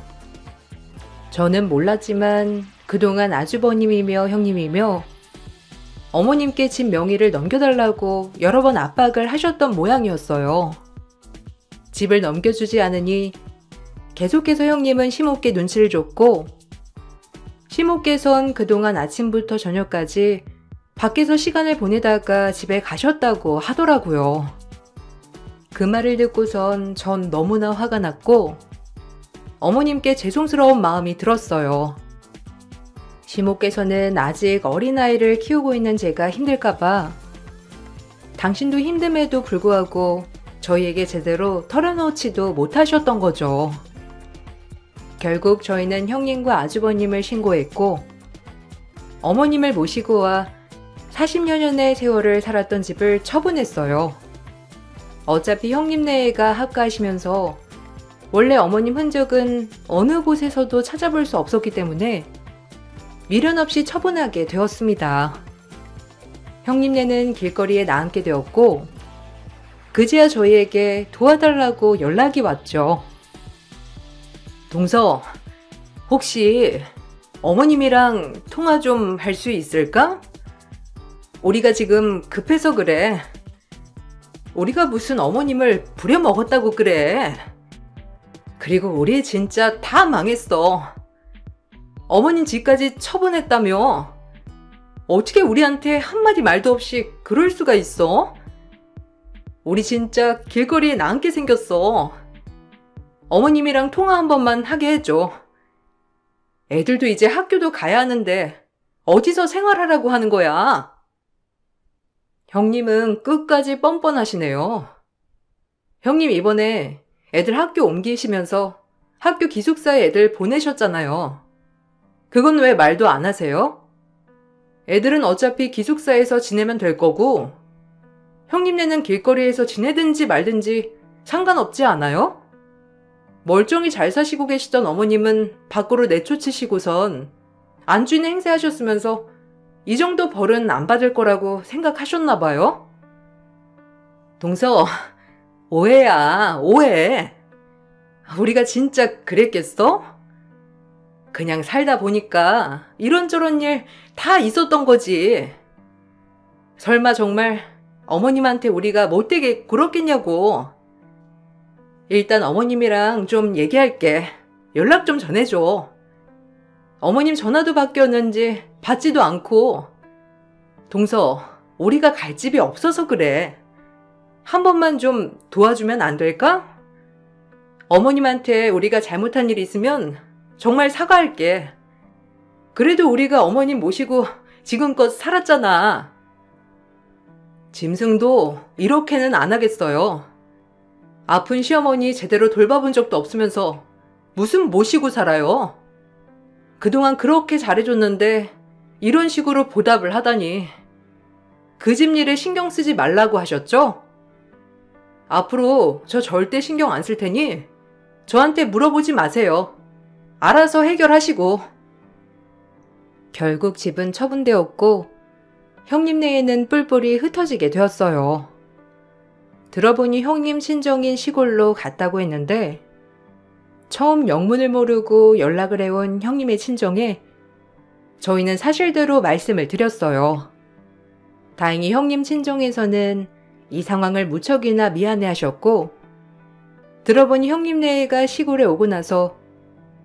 저는 몰랐지만 그동안 아주버님이며 형님이며 어머님께 집 명의를 넘겨달라고 여러 번 압박을 하셨던 모양이었어요. 집을 넘겨주지 않으니 계속해서 형님은 시모께 눈치를 줬고 시모께선 그동안 아침부터 저녁까지 밖에서 시간을 보내다가 집에 가셨다고 하더라고요. 그 말을 듣고선 전 너무나 화가 났고 어머님께 죄송스러운 마음이 들었어요. 시모께서는 아직 어린아이를 키우고 있는 제가 힘들까봐 당신도 힘듦에도 불구하고 저희에게 제대로 털어놓지도 못하셨던 거죠. 결국 저희는 형님과 아주버님을 신고했고 어머님을 모시고 와 40여 년의 세월을 살았던 집을 처분했어요. 어차피 형님네가 합가하시면서 원래 어머님 흔적은 어느 곳에서도 찾아볼 수 없었기 때문에 미련 없이 처분하게 되었습니다. 형님네는 길거리에 나앉게 되었고 그제야 저희에게 도와달라고 연락이 왔죠. 동서, 혹시 어머님이랑 통화 좀 할 수 있을까? 우리가 지금 급해서 그래. 우리가 무슨 어머님을 부려먹었다고 그래. 그리고 우리 진짜 다 망했어. 어머님 집까지 처분했다며. 어떻게 우리한테 한마디 말도 없이 그럴 수가 있어? 우리 진짜 길거리에 나앉게 생겼어. 어머님이랑 통화 한 번만 하게 해줘. 애들도 이제 학교도 가야 하는데 어디서 생활하라고 하는 거야? 형님은 끝까지 뻔뻔하시네요. 형님 이번에 애들 학교 옮기시면서 학교 기숙사에 애들 보내셨잖아요. 그건 왜 말도 안 하세요? 애들은 어차피 기숙사에서 지내면 될 거고 형님네는 길거리에서 지내든지 말든지 상관없지 않아요? 멀쩡히 잘 사시고 계시던 어머님은 밖으로 내쫓으시고선 안주인 행세하셨으면서 이 정도 벌은 안 받을 거라고 생각하셨나 봐요? 동서, 오해야, 오해. 우리가 진짜 그랬겠어? 그냥 살다 보니까 이런저런 일 다 있었던 거지. 설마 정말 어머님한테 우리가 못되게 굴었겠냐고. 일단 어머님이랑 좀 얘기할게. 연락 좀 전해줘. 어머님 전화도 바뀌었는지 받지도 않고. 동서, 우리가 갈 집이 없어서 그래. 한 번만 좀 도와주면 안 될까? 어머님한테 우리가 잘못한 일 있으면 정말 사과할게. 그래도 우리가 어머님 모시고 지금껏 살았잖아. 짐승도 이렇게는 안 하겠어요. 아픈 시어머니 제대로 돌봐본 적도 없으면서 무슨 모시고 살아요? 그동안 그렇게 잘해줬는데 이런 식으로 보답을 하다니. 그 집 일에 신경 쓰지 말라고 하셨죠? 앞으로 저 절대 신경 안 쓸 테니 저한테 물어보지 마세요. 알아서 해결하시고. 결국 집은 처분되었고 형님네에는 뿔뿔이 흩어지게 되었어요. 들어보니 형님 친정인 시골로 갔다고 했는데 처음 영문을 모르고 연락을 해온 형님의 친정에 저희는 사실대로 말씀을 드렸어요. 다행히 형님 친정에서는 이 상황을 무척이나 미안해하셨고 들어보니 형님네가 시골에 오고 나서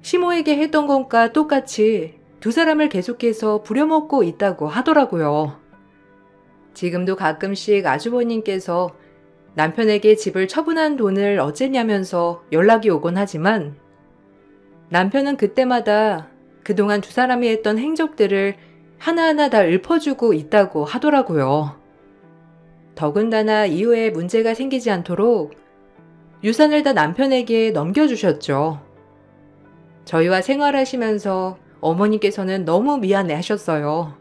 시모에게 했던 것과 똑같이 두 사람을 계속해서 부려먹고 있다고 하더라고요. 지금도 가끔씩 아주버님께서 남편에게 집을 처분한 돈을 어쨌냐면서 연락이 오곤 하지만 남편은 그때마다 그동안 두 사람이 했던 행적들을 하나하나 다 읊어주고 있다고 하더라고요. 더군다나 이후에 문제가 생기지 않도록 유산을 다 남편에게 넘겨주셨죠. 저희와 생활하시면서 어머니께서는 너무 미안해 하셨어요.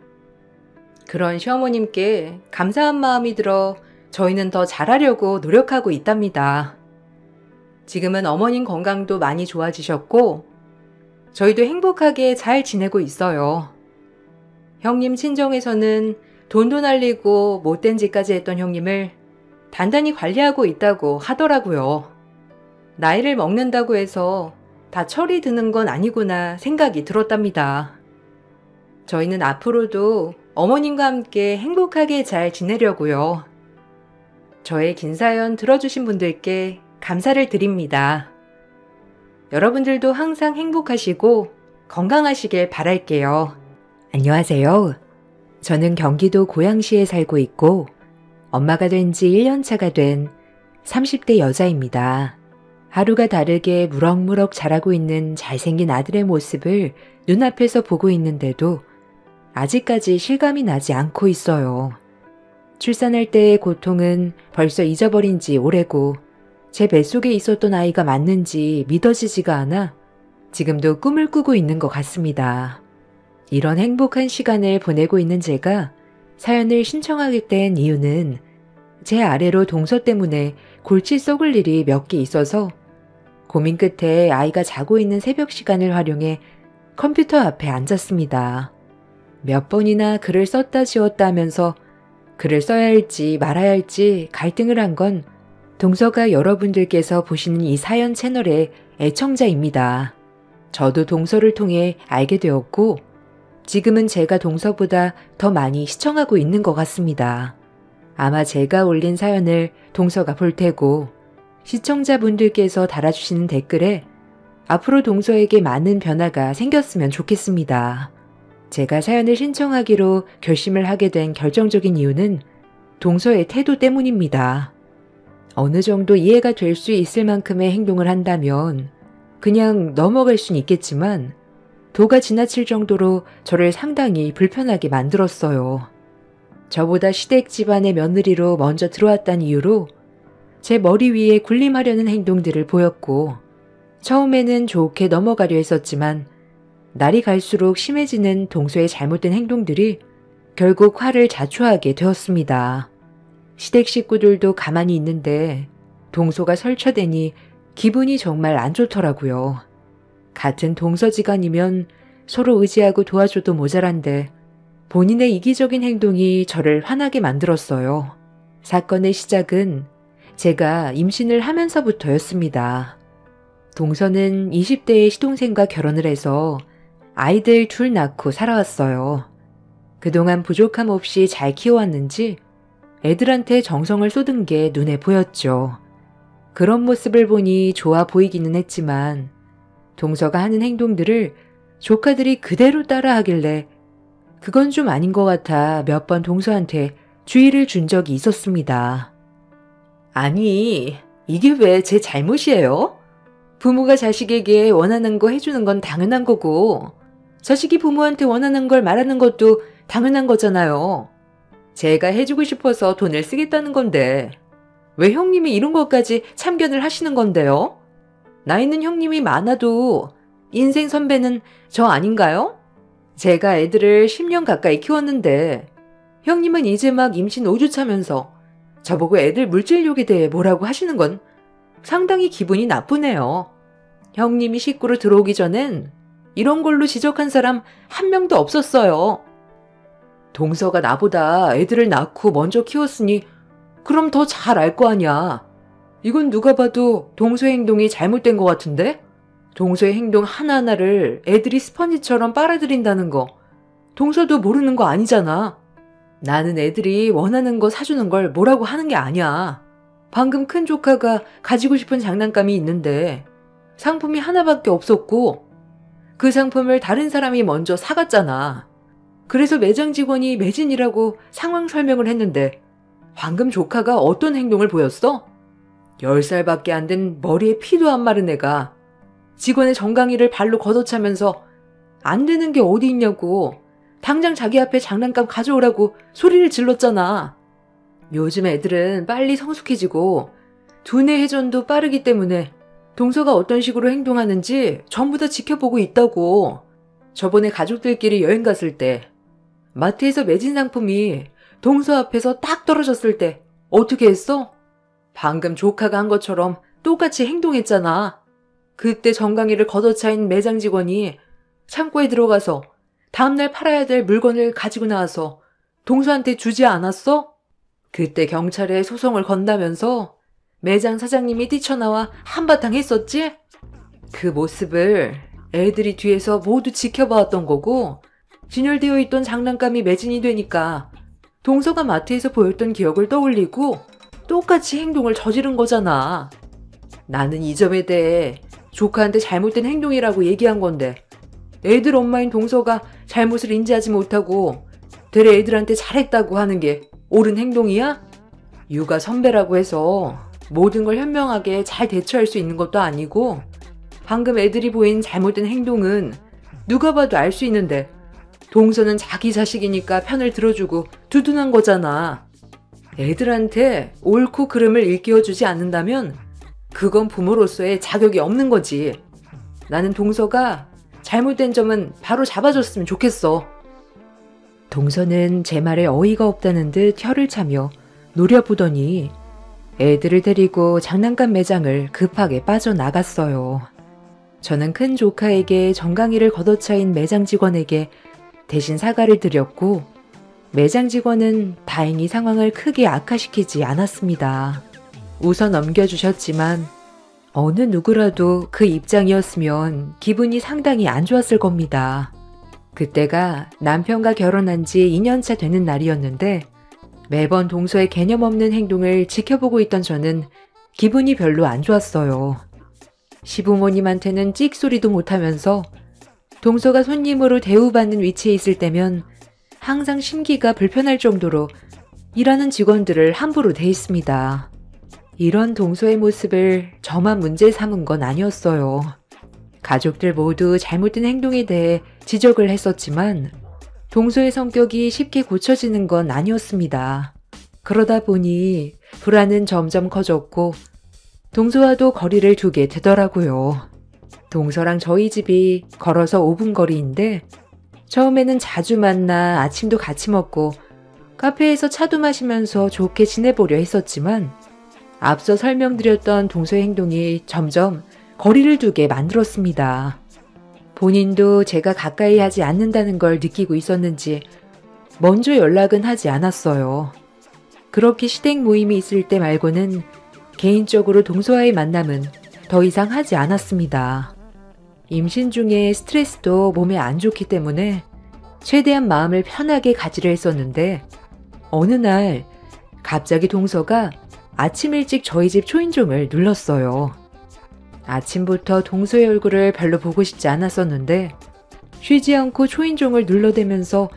그런 시어머님께 감사한 마음이 들어 저희는 더 잘하려고 노력하고 있답니다. 지금은 어머님 건강도 많이 좋아지셨고 저희도 행복하게 잘 지내고 있어요. 형님 친정에서는 돈도 날리고 못된 짓까지 했던 형님을 단단히 관리하고 있다고 하더라고요. 나이를 먹는다고 해서 다 철이 드는 건 아니구나 생각이 들었답니다. 저희는 앞으로도 어머님과 함께 행복하게 잘 지내려고요. 저의 긴 사연 들어주신 분들께 감사를 드립니다. 여러분들도 항상 행복하시고 건강하시길 바랄게요. 안녕하세요. 저는 경기도 고양시에 살고 있고 엄마가 된 지 1년차가 된 30대 여자입니다. 하루가 다르게 무럭무럭 자라고 있는 잘생긴 아들의 모습을 눈앞에서 보고 있는데도 아직까지 실감이 나지 않고 있어요. 출산할 때의 고통은 벌써 잊어버린 지 오래고 제 뱃속에 있었던 아이가 맞는지 믿어지지가 않아 지금도 꿈을 꾸고 있는 것 같습니다. 이런 행복한 시간을 보내고 있는 제가 사연을 신청하게 된 이유는 제 아래로 동서 때문에 골치 썩을 일이 몇 개 있어서 고민 끝에 아이가 자고 있는 새벽 시간을 활용해 컴퓨터 앞에 앉았습니다. 몇 번이나 글을 썼다 지웠다 하면서 글을 써야 할지 말아야 할지 갈등을 한 건 동서가 여러분들께서 보시는 이 사연 채널의 애청자입니다. 저도 동서를 통해 알게 되었고 지금은 제가 동서보다 더 많이 시청하고 있는 것 같습니다. 아마 제가 올린 사연을 동서가 볼 테고 시청자분들께서 달아주시는 댓글에 앞으로 동서에게 많은 변화가 생겼으면 좋겠습니다. 제가 사연을 신청하기로 결심을 하게 된 결정적인 이유는 동서의 태도 때문입니다. 어느 정도 이해가 될 수 있을 만큼의 행동을 한다면 그냥 넘어갈 순 있겠지만 도가 지나칠 정도로 저를 상당히 불편하게 만들었어요. 저보다 시댁 집안의 며느리로 먼저 들어왔다는 이유로 제 머리 위에 군림하려는 행동들을 보였고 처음에는 좋게 넘어가려 했었지만 날이 갈수록 심해지는 동서의 잘못된 행동들이 결국 화를 자초하게 되었습니다. 시댁 식구들도 가만히 있는데 동서가 설쳐대니 기분이 정말 안 좋더라고요. 같은 동서지간이면 서로 의지하고 도와줘도 모자란데 본인의 이기적인 행동이 저를 화나게 만들었어요. 사건의 시작은 제가 임신을 하면서부터였습니다. 동서는 20대의 시동생과 결혼을 해서 아이들 둘 낳고 살아왔어요. 그동안 부족함 없이 잘 키워왔는지 애들한테 정성을 쏟은 게 눈에 보였죠. 그런 모습을 보니 좋아 보이기는 했지만 동서가 하는 행동들을 조카들이 그대로 따라하길래 그건 좀 아닌 것 같아 몇 번 동서한테 주의를 준 적이 있었습니다. 아니, 이게 왜 제 잘못이에요? 부모가 자식에게 원하는 거 해주는 건 당연한 거고 자식이 부모한테 원하는 걸 말하는 것도 당연한 거잖아요. 제가 해주고 싶어서 돈을 쓰겠다는 건데 왜 형님이 이런 것까지 참견을 하시는 건데요? 나 있는 형님이 많아도 인생 선배는 저 아닌가요? 제가 애들을 10년 가까이 키웠는데 형님은 이제 막 임신 5주 차면서 저보고 애들 물질욕에 대해 뭐라고 하시는 건 상당히 기분이 나쁘네요. 형님이 식구로 들어오기 전엔 이런 걸로 지적한 사람 한 명도 없었어요. 동서가 나보다 애들을 낳고 먼저 키웠으니 그럼 더 잘 알 거 아냐. 이건 누가 봐도 동서의 행동이 잘못된 것 같은데? 동서의 행동 하나하나를 애들이 스펀지처럼 빨아들인다는 거 동서도 모르는 거 아니잖아. 나는 애들이 원하는 거 사주는 걸 뭐라고 하는 게 아니야. 방금 큰 조카가 가지고 싶은 장난감이 있는데 상품이 하나밖에 없었고 그 상품을 다른 사람이 먼저 사갔잖아. 그래서 매장 직원이 매진이라고 상황 설명을 했는데 방금 조카가 어떤 행동을 보였어? 10살밖에 안 된 머리에 피도 안 마른 애가 직원의 정강이를 발로 걷어차면서 안 되는 게 어디 있냐고 당장 자기 앞에 장난감 가져오라고 소리를 질렀잖아. 요즘 애들은 빨리 성숙해지고 두뇌 회전도 빠르기 때문에 동서가 어떤 식으로 행동하는지 전부 다 지켜보고 있다고. 저번에 가족들끼리 여행 갔을 때 마트에서 매진 상품이 동서 앞에서 딱 떨어졌을 때 어떻게 했어? 방금 조카가 한 것처럼 똑같이 행동했잖아. 그때 정강이를 걷어차인 매장 직원이 창고에 들어가서 다음날 팔아야 될 물건을 가지고 나와서 동서한테 주지 않았어? 그때 경찰에 소송을 건다면서 매장 사장님이 뛰쳐나와 한바탕 했었지? 그 모습을 애들이 뒤에서 모두 지켜봐왔던 거고, 진열되어 있던 장난감이 매진이 되니까 동서가 마트에서 보였던 기억을 떠올리고 똑같이 행동을 저지른 거잖아. 나는 이 점에 대해 조카한테 잘못된 행동이라고 얘기한 건데, 애들 엄마인 동서가 잘못을 인지하지 못하고 되레 애들한테 잘했다고 하는 게 옳은 행동이야? 육아 선배라고 해서 모든 걸 현명하게 잘 대처할 수 있는 것도 아니고, 방금 애들이 보인 잘못된 행동은 누가 봐도 알 수 있는데 동서는 자기 자식이니까 편을 들어주고 두둔한 거잖아. 애들한테 옳고 그름을 일깨워주지 않는다면 그건 부모로서의 자격이 없는 거지. 나는 동서가 잘못된 점은 바로 잡아줬으면 좋겠어. 동서는 제 말에 어이가 없다는 듯 혀를 차며 노려보더니 애들을 데리고 장난감 매장을 급하게 빠져나갔어요. 저는 큰 조카에게 정강이를 걷어차인 매장 직원에게 대신 사과를 드렸고, 매장 직원은 다행히 상황을 크게 악화시키지 않았습니다. 웃어 넘겨주셨지만 어느 누구라도 그 입장이었으면 기분이 상당히 안 좋았을 겁니다. 그때가 남편과 결혼한 지 2년차 되는 날이었는데 매번 동서의 개념 없는 행동을 지켜보고 있던 저는 기분이 별로 안 좋았어요. 시부모님한테는 찍소리도 못하면서 동서가 손님으로 대우받는 위치에 있을 때면 항상 심기가 불편할 정도로 일하는 직원들을 함부로 대했습니다. 이런 동서의 모습을 저만 문제 삼은 건 아니었어요. 가족들 모두 잘못된 행동에 대해 지적을 했었지만 동서의 성격이 쉽게 고쳐지는 건 아니었습니다. 그러다 보니 불안은 점점 커졌고 동서와도 거리를 두게 되더라고요. 동서랑 저희 집이 걸어서 5분 거리인데 처음에는 자주 만나 아침도 같이 먹고 카페에서 차도 마시면서 좋게 지내보려 했었지만 앞서 설명드렸던 동서의 행동이 점점 거리를 두게 만들었습니다. 본인도 제가 가까이 하지 않는다는 걸 느끼고 있었는지 먼저 연락은 하지 않았어요. 그렇게 시댁 모임이 있을 때 말고는 개인적으로 동서와의 만남은 더 이상 하지 않았습니다. 임신 중에 스트레스도 몸에 안 좋기 때문에 최대한 마음을 편하게 가지려 했었는데 어느 날 갑자기 동서가 아침 일찍 저희 집 초인종을 눌렀어요. 아침부터 동서의 얼굴을 별로 보고 싶지 않았었는데 쉬지 않고 초인종을 눌러대면서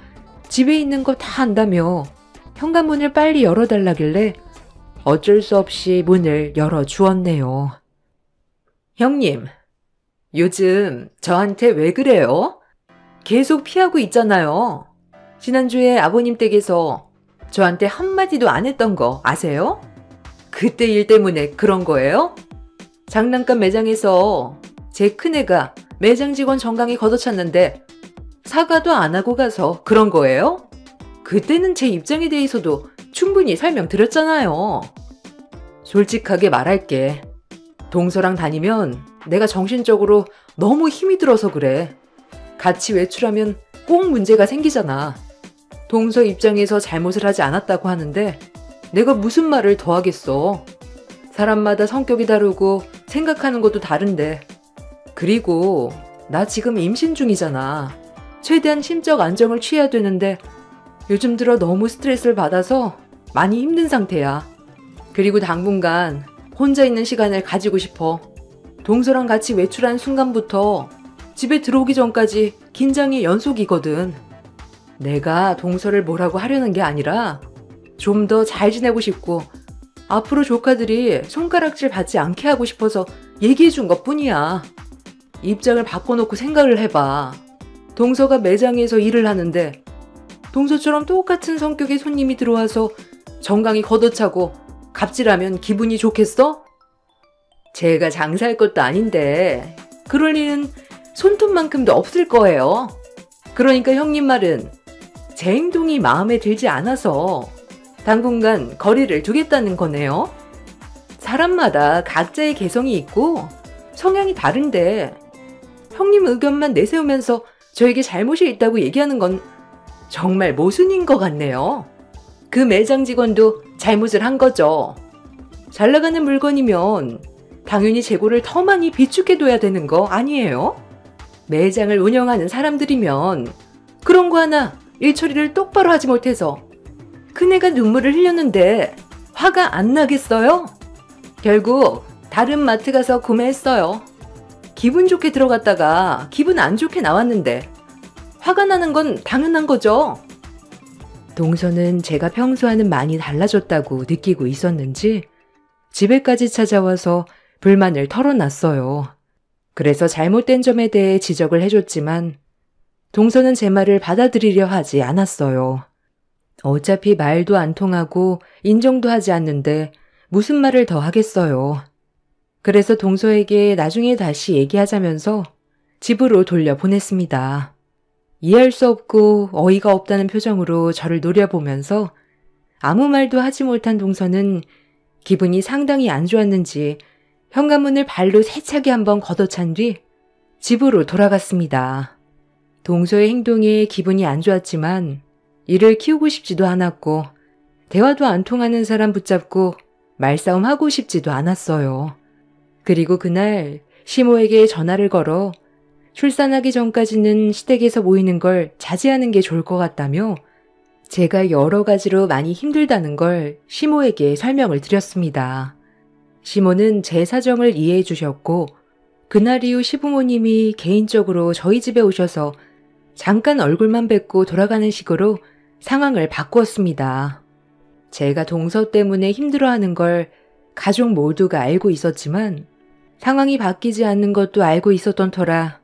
집에 있는 거 다 안다며 현관문을 빨리 열어달라길래 어쩔 수 없이 문을 열어주었네요. 형님, 요즘 저한테 왜 그래요? 계속 피하고 있잖아요. 지난주에 아버님 댁에서 저한테 한마디도 안 했던 거 아세요? 그때 일 때문에 그런 거예요? 장난감 매장에서 제 큰애가 매장 직원 정강이 걷어찼는데 사과도 안 하고 가서 그런 거예요? 그때는 제 입장에 대해서도 충분히 설명드렸잖아요. 솔직하게 말할게. 동서랑 다니면 내가 정신적으로 너무 힘이 들어서 그래. 같이 외출하면 꼭 문제가 생기잖아. 동서 입장에서 잘못을 하지 않았다고 하는데 내가 무슨 말을 더 하겠어. 사람마다 성격이 다르고 생각하는 것도 다른데. 그리고 나 지금 임신 중이잖아. 최대한 심적 안정을 취해야 되는데 요즘 들어 너무 스트레스를 받아서 많이 힘든 상태야. 그리고 당분간 혼자 있는 시간을 가지고 싶어. 동서랑 같이 외출한 순간부터 집에 들어오기 전까지 긴장의 연속이거든. 내가 동서를 뭐라고 하려는 게 아니라 좀 더 잘 지내고 싶고 앞으로 조카들이 손가락질 받지 않게 하고 싶어서 얘기해 준 것뿐이야. 입장을 바꿔놓고 생각을 해봐. 동서가 매장에서 일을 하는데 동서처럼 똑같은 성격의 손님이 들어와서 정강이 걷어차고 갑질하면 기분이 좋겠어? 제가 장사할 것도 아닌데 그럴 일은 손톱만큼도 없을 거예요. 그러니까 형님 말은 제 행동이 마음에 들지 않아서 당분간 거리를 두겠다는 거네요. 사람마다 각자의 개성이 있고 성향이 다른데 형님 의견만 내세우면서 저에게 잘못이 있다고 얘기하는 건 정말 모순인 것 같네요. 그 매장 직원도 잘못을 한 거죠. 잘 나가는 물건이면 당연히 재고를 더 많이 비축해둬야 되는 거 아니에요? 매장을 운영하는 사람들이면 그런 거 하나 일 처리를 똑바로 하지 못해서 그네가 눈물을 흘렸는데 화가 안 나겠어요? 결국 다른 마트 가서 구매했어요. 기분 좋게 들어갔다가 기분 안 좋게 나왔는데 화가 나는 건 당연한 거죠. 동서는 제가 평소와는 많이 달라졌다고 느끼고 있었는지 집에까지 찾아와서 불만을 털어놨어요. 그래서 잘못된 점에 대해 지적을 해줬지만 동서는 제 말을 받아들이려 하지 않았어요. 어차피 말도 안 통하고 인정도 하지 않는데 무슨 말을 더 하겠어요. 그래서 동서에게 나중에 다시 얘기하자면서 집으로 돌려보냈습니다. 이해할 수 없고 어이가 없다는 표정으로 저를 노려보면서 아무 말도 하지 못한 동서는 기분이 상당히 안 좋았는지 현관문을 발로 세차게 한번 걷어찬 뒤 집으로 돌아갔습니다. 동서의 행동에 기분이 안 좋았지만 이를 키우고 싶지도 않았고 대화도 안 통하는 사람 붙잡고 말싸움하고 싶지도 않았어요. 그리고 그날 시모에게 전화를 걸어 출산하기 전까지는 시댁에서 모이는 걸 자제하는 게 좋을 것 같다며 제가 여러 가지로 많이 힘들다는 걸 시모에게 설명을 드렸습니다. 시모는 제 사정을 이해해 주셨고 그날 이후 시부모님이 개인적으로 저희 집에 오셔서 잠깐 얼굴만 뵙고 돌아가는 식으로 상황을 바꾸었습니다. 제가 동서 때문에 힘들어하는 걸 가족 모두가 알고 있었지만 상황이 바뀌지 않는 것도 알고 있었던 터라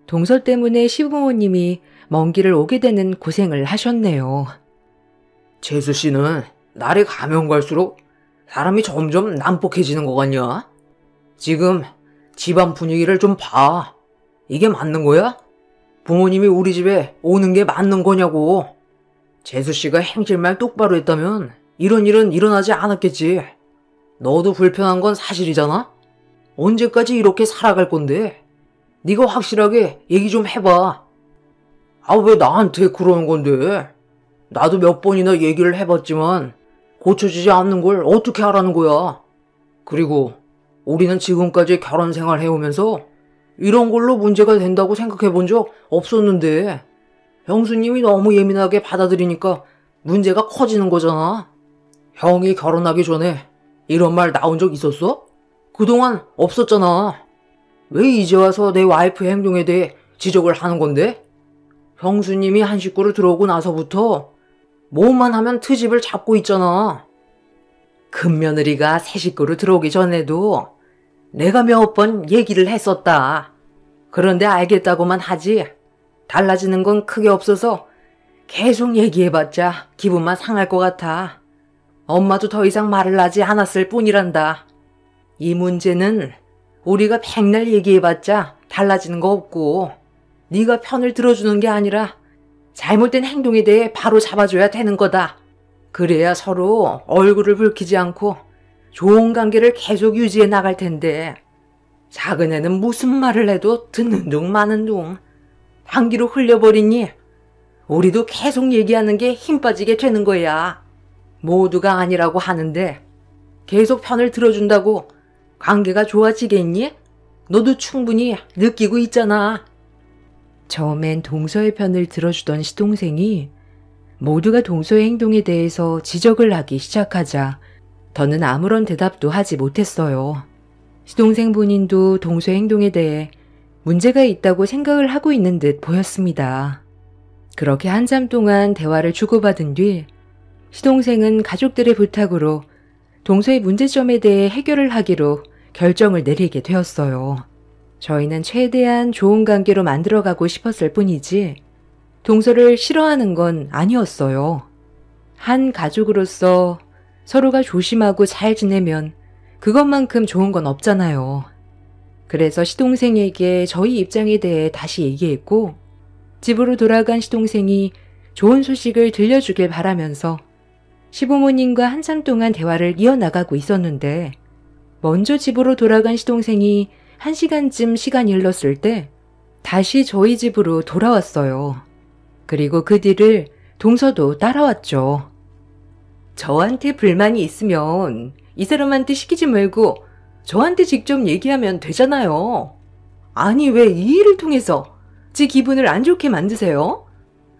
동서 때문에 시부모님이 먼 길을 오게 되는 고생을 하셨네요. 재수 씨는 날이 가면 갈수록 사람이 점점 난폭해지는 것 같냐? 지금 집안 분위기를 좀 봐. 이게 맞는 거야? 부모님이 우리 집에 오는 게 맞는 거냐고. 재수 씨가 행실말 똑바로 했다면 이런 일은 일어나지 않았겠지. 너도 불편한 건 사실이잖아? 언제까지 이렇게 살아갈 건데? 네가 확실하게 얘기 좀 해봐. 아, 왜 나한테 그러는 건데? 나도 몇 번이나 얘기를 해봤지만 고쳐지지 않는 걸 어떻게 하라는 거야? 그리고 우리는 지금까지 결혼 생활 해오면서 이런 걸로 문제가 된다고 생각해 본 적 없었는데 형수님이 너무 예민하게 받아들이니까 문제가 커지는 거잖아. 형이 결혼하기 전에 이런 말 나온 적 있었어? 그동안 없었잖아. 왜 이제 와서 내 와이프의 행동에 대해 지적을 하는 건데? 형수님이 한 식구를 들어오고 나서부터 뭐만 하면 트집을 잡고 있잖아. 큰며느리가 새 식구로 들어오기 전에도 내가 몇 번 얘기를 했었다. 그런데 알겠다고만 하지 달라지는 건 크게 없어서 계속 얘기해봤자 기분만 상할 것 같아. 엄마도 더 이상 말을 하지 않았을 뿐이란다. 이 문제는 우리가 백날 얘기해봤자 달라지는 거 없고 네가 편을 들어주는 게 아니라 잘못된 행동에 대해 바로 잡아줘야 되는 거다. 그래야 서로 얼굴을 붉히지 않고 좋은 관계를 계속 유지해 나갈 텐데 작은 애는 무슨 말을 해도 듣는 둥 마는 둥 한기로 흘려버리니 우리도 계속 얘기하는 게 힘 빠지게 되는 거야. 모두가 아니라고 하는데 계속 편을 들어준다고 관계가 좋아지겠니? 너도 충분히 느끼고 있잖아. 처음엔 동서의 편을 들어주던 시동생이 모두가 동서의 행동에 대해서 지적을 하기 시작하자 더는 아무런 대답도 하지 못했어요. 시동생 본인도 동서의 행동에 대해 문제가 있다고 생각을 하고 있는 듯 보였습니다. 그렇게 한참 동안 대화를 주고받은 뒤 시동생은 가족들의 부탁으로 동서의 문제점에 대해 해결을 하기로 결정을 내리게 되었어요. 저희는 최대한 좋은 관계로 만들어가고 싶었을 뿐이지 동서를 싫어하는 건 아니었어요. 한 가족으로서 서로가 조심하고 잘 지내면 그것만큼 좋은 건 없잖아요. 그래서 시동생에게 저희 입장에 대해 다시 얘기했고 집으로 돌아간 시동생이 좋은 소식을 들려주길 바라면서 시부모님과 한참 동안 대화를 이어나가고 있었는데 먼저 집으로 돌아간 시동생이 1시간쯤 시간이 흘렀을 때 다시 저희 집으로 돌아왔어요. 그리고 그 뒤를 동서도 따라왔죠. 저한테 불만이 있으면 이 사람한테 시키지 말고 저한테 직접 얘기하면 되잖아요. 아니, 왜 이 일을 통해서 제 기분을 안 좋게 만드세요?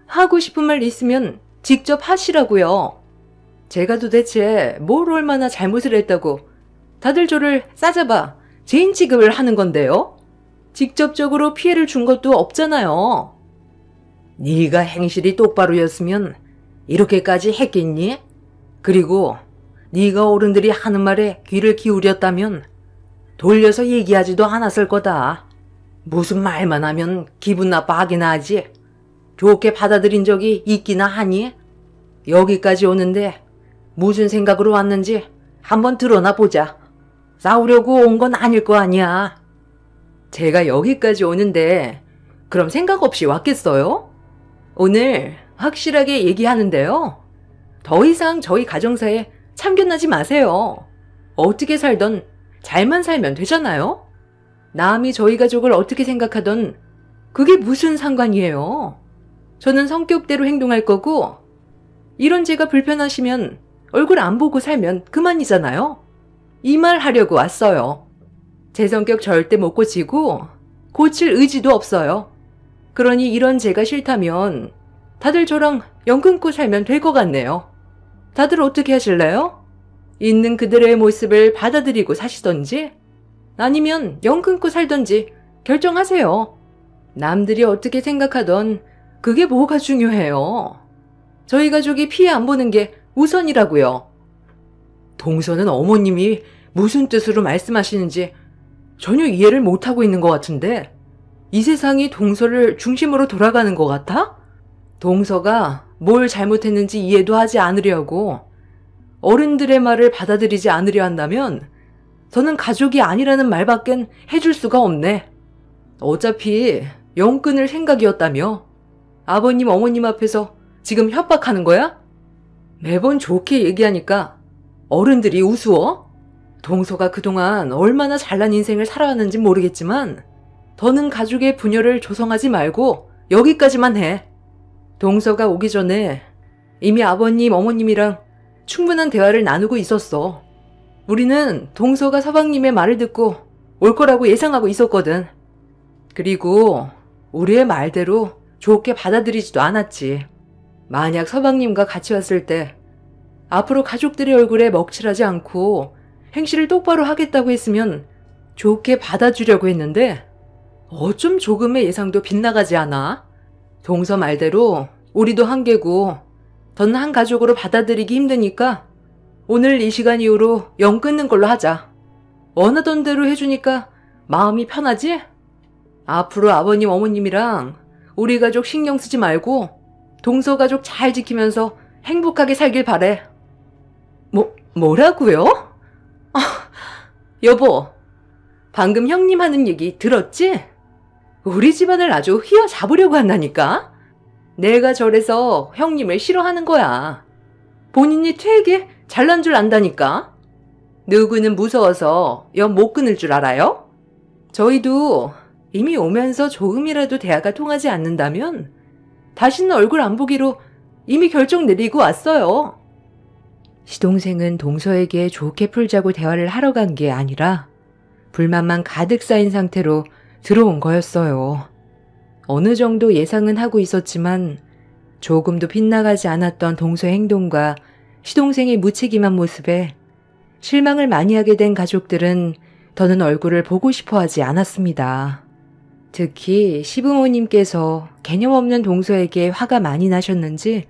하고 싶은 말 있으면 직접 하시라고요. 제가 도대체 뭘 얼마나 잘못을 했다고 다들 저를 싸잡아 죄인 취급을 하는 건데요? 직접적으로 피해를 준 것도 없잖아요. 네가 행실이 똑바로였으면 이렇게까지 했겠니? 그리고 네가 어른들이 하는 말에 귀를 기울였다면 돌려서 얘기하지도 않았을 거다. 무슨 말만 하면 기분 나빠하기나 하지. 좋게 받아들인 적이 있기나 하니? 여기까지 오는데 무슨 생각으로 왔는지 한번 드러나 보자. 싸우려고 온 건 아닐 거 아니야. 제가 여기까지 오는데 그럼 생각 없이 왔겠어요? 오늘 확실하게 얘기하는데요. 더 이상 저희 가정사에 참견하지 마세요. 어떻게 살던 잘만 살면 되잖아요? 남이 저희 가족을 어떻게 생각하던 그게 무슨 상관이에요. 저는 성격대로 행동할 거고 이런 제가 불편하시면 얼굴 안 보고 살면 그만이잖아요. 이 말 하려고 왔어요. 제 성격 절대 못 고치고 고칠 의지도 없어요. 그러니 이런 제가 싫다면 다들 저랑 연 끊고 살면 될 것 같네요. 다들 어떻게 하실래요? 있는 그들의 모습을 받아들이고 사시던지 아니면 연 끊고 살던지 결정하세요. 남들이 어떻게 생각하던 그게 뭐가 중요해요. 저희 가족이 피해 안 보는 게 우선이라고요. 동서는 어머님이 무슨 뜻으로 말씀하시는지 전혀 이해를 못하고 있는 것 같은데 이 세상이 동서를 중심으로 돌아가는 것 같아? 동서가 뭘 잘못했는지 이해도 하지 않으려고 어른들의 말을 받아들이지 않으려 한다면 저는 가족이 아니라는 말밖엔 해줄 수가 없네. 어차피 연 끊을 생각이었다며 아버님 어머님 앞에서 지금 협박하는 거야? 매번 좋게 얘기하니까 어른들이 우스워? 동서가 그동안 얼마나 잘난 인생을 살아왔는지 모르겠지만 더는 가족의 분열을 조성하지 말고 여기까지만 해. 동서가 오기 전에 이미 아버님 어머님이랑 충분한 대화를 나누고 있었어. 우리는 동서가 서방님의 말을 듣고 올 거라고 예상하고 있었거든. 그리고 우리의 말대로 좋게 받아들이지도 않았지. 만약 서방님과 같이 왔을 때 앞으로 가족들의 얼굴에 먹칠하지 않고 행실을 똑바로 하겠다고 했으면 좋게 받아주려고 했는데 어쩜 조금의 예상도 빗나가지 않아? 동서 말대로 우리도 한계고 더는 한 가족으로 받아들이기 힘드니까 오늘 이 시간 이후로 연 끊는 걸로 하자. 원하던 대로 해주니까 마음이 편하지? 앞으로 아버님 어머님이랑 우리 가족 신경 쓰지 말고 동서 가족 잘 지키면서 행복하게 살길 바래. 뭐라고요? 아, 여보, 방금 형님 하는 얘기 들었지? 우리 집안을 아주 휘어잡으려고 한다니까? 내가 저래서 형님을 싫어하는 거야. 본인이 되게 잘난 줄 안다니까? 누구는 무서워서 연 못 끊을 줄 알아요? 저희도 이미 오면서 조금이라도 대화가 통하지 않는다면 다시는 얼굴 안 보기로 이미 결정 내리고 왔어요. 시동생은 동서에게 좋게 풀자고 대화를 하러 간 게 아니라 불만만 가득 쌓인 상태로 들어온 거였어요. 어느 정도 예상은 하고 있었지만 조금도 빗나가지 않았던 동서의 행동과 시동생의 무책임한 모습에 실망을 많이 하게 된 가족들은 더는 얼굴을 보고 싶어 하지 않았습니다. 특히 시부모님께서 개념 없는 동서에게 화가 많이 나셨는지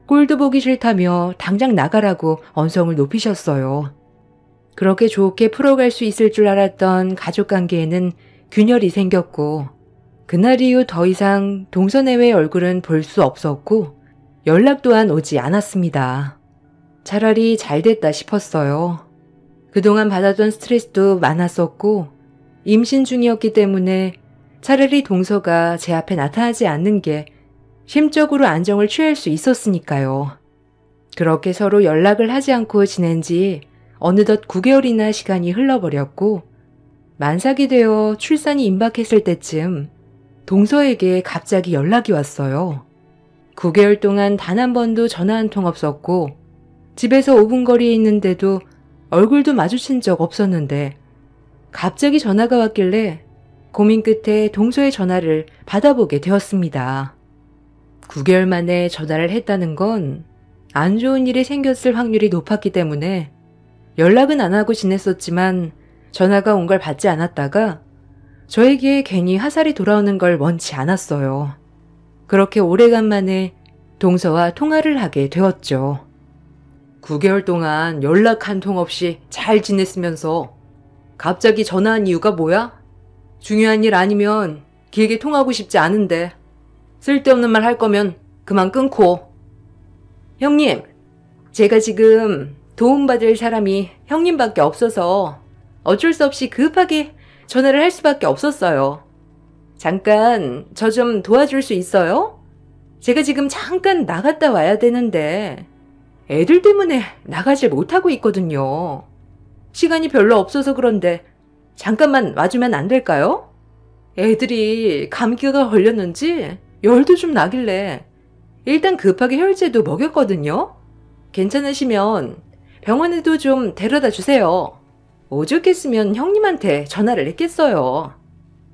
꼴도 보기 싫다며 당장 나가라고 언성을 높이셨어요. 그렇게 좋게 풀어갈 수 있을 줄 알았던 가족관계에는 균열이 생겼고 그날 이후 더 이상 동서 내외의 얼굴은 볼 수 없었고 연락 또한 오지 않았습니다. 차라리 잘 됐다 싶었어요. 그동안 받았던 스트레스도 많았었고 임신 중이었기 때문에 차라리 동서가 제 앞에 나타나지 않는 게 심적으로 안정을 취할 수 있었으니까요. 그렇게 서로 연락을 하지 않고 지낸 지 어느덧 9개월이나 시간이 흘러버렸고 만삭이 되어 출산이 임박했을 때쯤 동서에게 갑자기 연락이 왔어요. 9개월 동안 단 한 번도 전화 한 통 없었고 집에서 5분 거리에 있는데도 얼굴도 마주친 적 없었는데 갑자기 전화가 왔길래 고민 끝에 동서의 전화를 받아보게 되었습니다. 9개월 만에 전화를 했다는 건 안 좋은 일이 생겼을 확률이 높았기 때문에 연락은 안 하고 지냈었지만 전화가 온 걸 받지 않았다가 저에게 괜히 화살이 돌아오는 걸 원치 않았어요. 그렇게 오래간만에 동서와 통화를 하게 되었죠. 9개월 동안 연락 한 통 없이 잘 지냈으면서 갑자기 전화한 이유가 뭐야? 중요한 일 아니면 길게 통하고 싶지 않은데 쓸데없는 말 할 거면 그만 끊고. 형님, 제가 지금 도움받을 사람이 형님밖에 없어서 어쩔 수 없이 급하게 전화를 할 수밖에 없었어요. 잠깐 저 좀 도와줄 수 있어요? 제가 지금 잠깐 나갔다 와야 되는데 애들 때문에 나가질 못하고 있거든요. 시간이 별로 없어서 그런데 잠깐만 와주면 안 될까요? 애들이 감기가 걸렸는지 열도 좀 나길래 일단 급하게 혈제도 먹였거든요. 괜찮으시면 병원에도 좀 데려다 주세요. 오죽했으면 형님한테 전화를 했겠어요.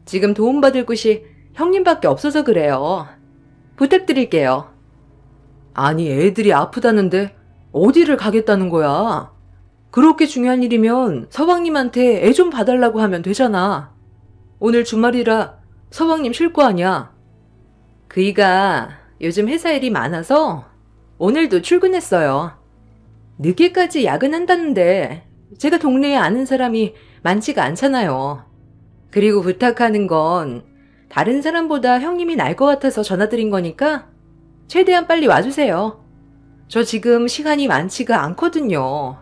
지금 도움받을 곳이 형님밖에 없어서 그래요. 부탁드릴게요. 아니, 애들이 아프다는데 어디를 가겠다는 거야? 그렇게 중요한 일이면 서방님한테 애 좀 봐달라고 하면 되잖아. 오늘 주말이라 서방님 쉴 거 아니야. 그이가 요즘 회사 일이 많아서 오늘도 출근했어요. 늦게까지 야근한다는데 제가 동네에 아는 사람이 많지가 않잖아요. 그리고 부탁하는 건 다른 사람보다 형님이 날 것 같아서 전화드린 거니까 최대한 빨리 와주세요. 저 지금 시간이 많지가 않거든요.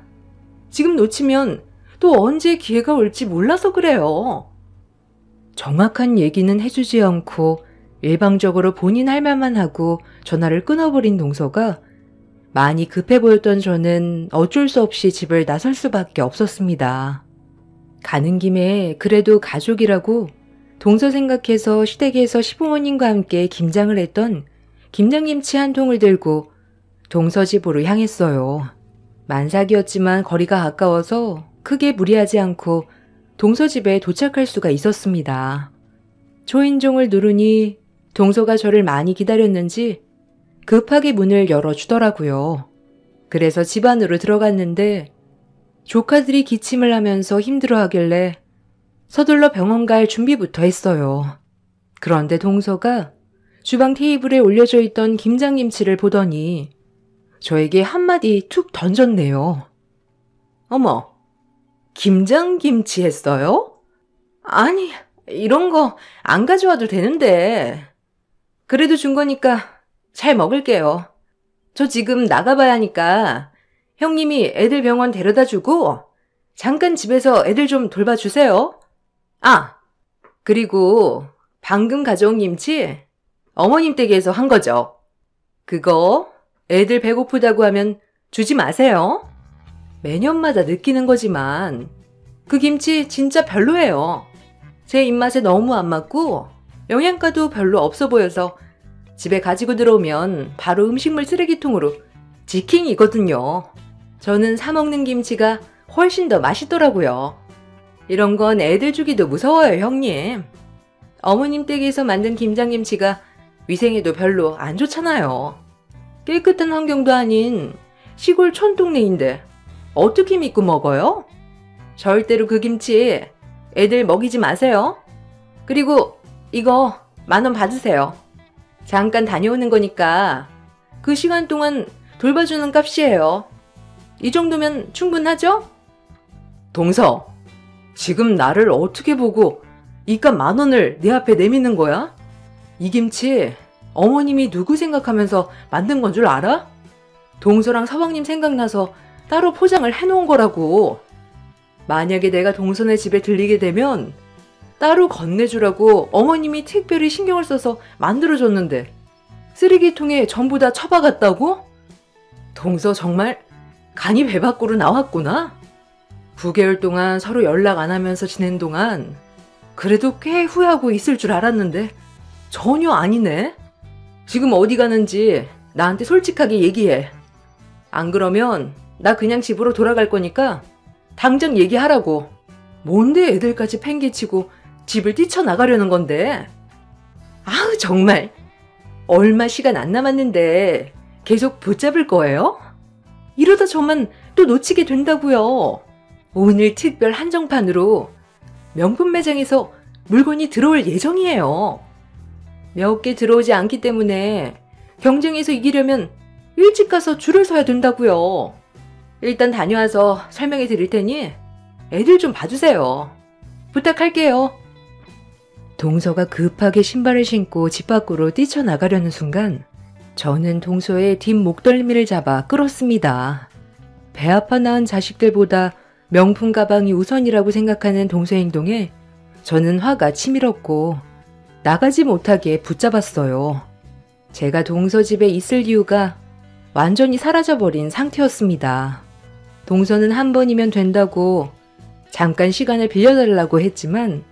지금 놓치면 또 언제 기회가 올지 몰라서 그래요. 정확한 얘기는 해주지 않고 일방적으로 본인 할 말만 하고 전화를 끊어버린 동서가 많이 급해 보였던 저는 어쩔 수 없이 집을 나설 수밖에 없었습니다. 가는 김에 그래도 가족이라고 동서 생각해서 시댁에서 시부모님과 함께 김장을 했던 김장김치 한 통을 들고 동서 집으로 향했어요. 만삭이었지만 거리가 가까워서 크게 무리하지 않고 동서 집에 도착할 수가 있었습니다. 초인종을 누르니 동서가 저를 많이 기다렸는지 급하게 문을 열어주더라고요. 그래서 집 안으로 들어갔는데 조카들이 기침을 하면서 힘들어하길래 서둘러 병원 갈 준비부터 했어요. 그런데 동서가 주방 테이블에 올려져 있던 김장김치를 보더니 저에게 한마디 툭 던졌네요. 어머, 김장김치 했어요? 아니, 이런 거 안 가져와도 되는데. 그래도 준 거니까 잘 먹을게요. 저 지금 나가봐야 하니까 형님이 애들 병원 데려다 주고 잠깐 집에서 애들 좀 돌봐주세요. 아, 그리고 방금 가져온 김치 어머님 댁에서 한 거죠. 그거 애들 배고프다고 하면 주지 마세요. 매년마다 느끼는 거지만 그 김치 진짜 별로예요. 제 입맛에 너무 안 맞고 영양가도 별로 없어 보여서 집에 가지고 들어오면 바로 음식물 쓰레기통으로 직행이거든요. 저는 사 먹는 김치가 훨씬 더 맛있더라고요. 이런 건 애들 주기도 무서워요, 형님. 어머님 댁에서 만든 김장김치가 위생에도 별로 안 좋잖아요. 깨끗한 환경도 아닌 시골 촌동네인데 어떻게 믿고 먹어요? 절대로 그 김치 애들 먹이지 마세요. 그리고 이거 10,000원 받으세요. 잠깐 다녀오는 거니까 그 시간 동안 돌봐주는 값이에요. 이 정도면 충분하죠? 동서, 지금 나를 어떻게 보고 이 값 10,000원을 내 앞에 내미는 거야? 이 김치 어머님이 누구 생각하면서 만든 건 줄 알아? 동서랑 서방님 생각나서 따로 포장을 해놓은 거라고. 만약에 내가 동서네 집에 들리게 되면 따로 건네주라고 어머님이 특별히 신경을 써서 만들어줬는데 쓰레기통에 전부 다 처박았다고? 동서 정말 간이 배 밖으로 나왔구나. 9개월 동안 서로 연락 안 하면서 지낸 동안 그래도 꽤 후회하고 있을 줄 알았는데 전혀 아니네. 지금 어디 가는지 나한테 솔직하게 얘기해. 안 그러면 나 그냥 집으로 돌아갈 거니까 당장 얘기하라고. 뭔데 애들까지 팽개치고 집을 뛰쳐나가려는 건데. 아우 정말. 얼마 시간 안 남았는데 계속 붙잡을 거예요? 이러다 저만 또 놓치게 된다고요. 오늘 특별 한정판으로 명품 매장에서 물건이 들어올 예정이에요. 몇 개 들어오지 않기 때문에 경쟁에서 이기려면 일찍 가서 줄을 서야 된다고요. 일단 다녀와서 설명해 드릴 테니 애들 좀 봐주세요. 부탁할게요. 동서가 급하게 신발을 신고 집 밖으로 뛰쳐나가려는 순간 저는 동서의 뒷 목덜미를 잡아 끌었습니다. 배 아파 낳은 자식들보다 명품 가방이 우선이라고 생각하는 동서의 행동에 저는 화가 치밀었고 나가지 못하게 붙잡았어요. 제가 동서 집에 있을 이유가 완전히 사라져버린 상태였습니다. 동서는 한 번이면 된다고 잠깐 시간을 빌려달라고 했지만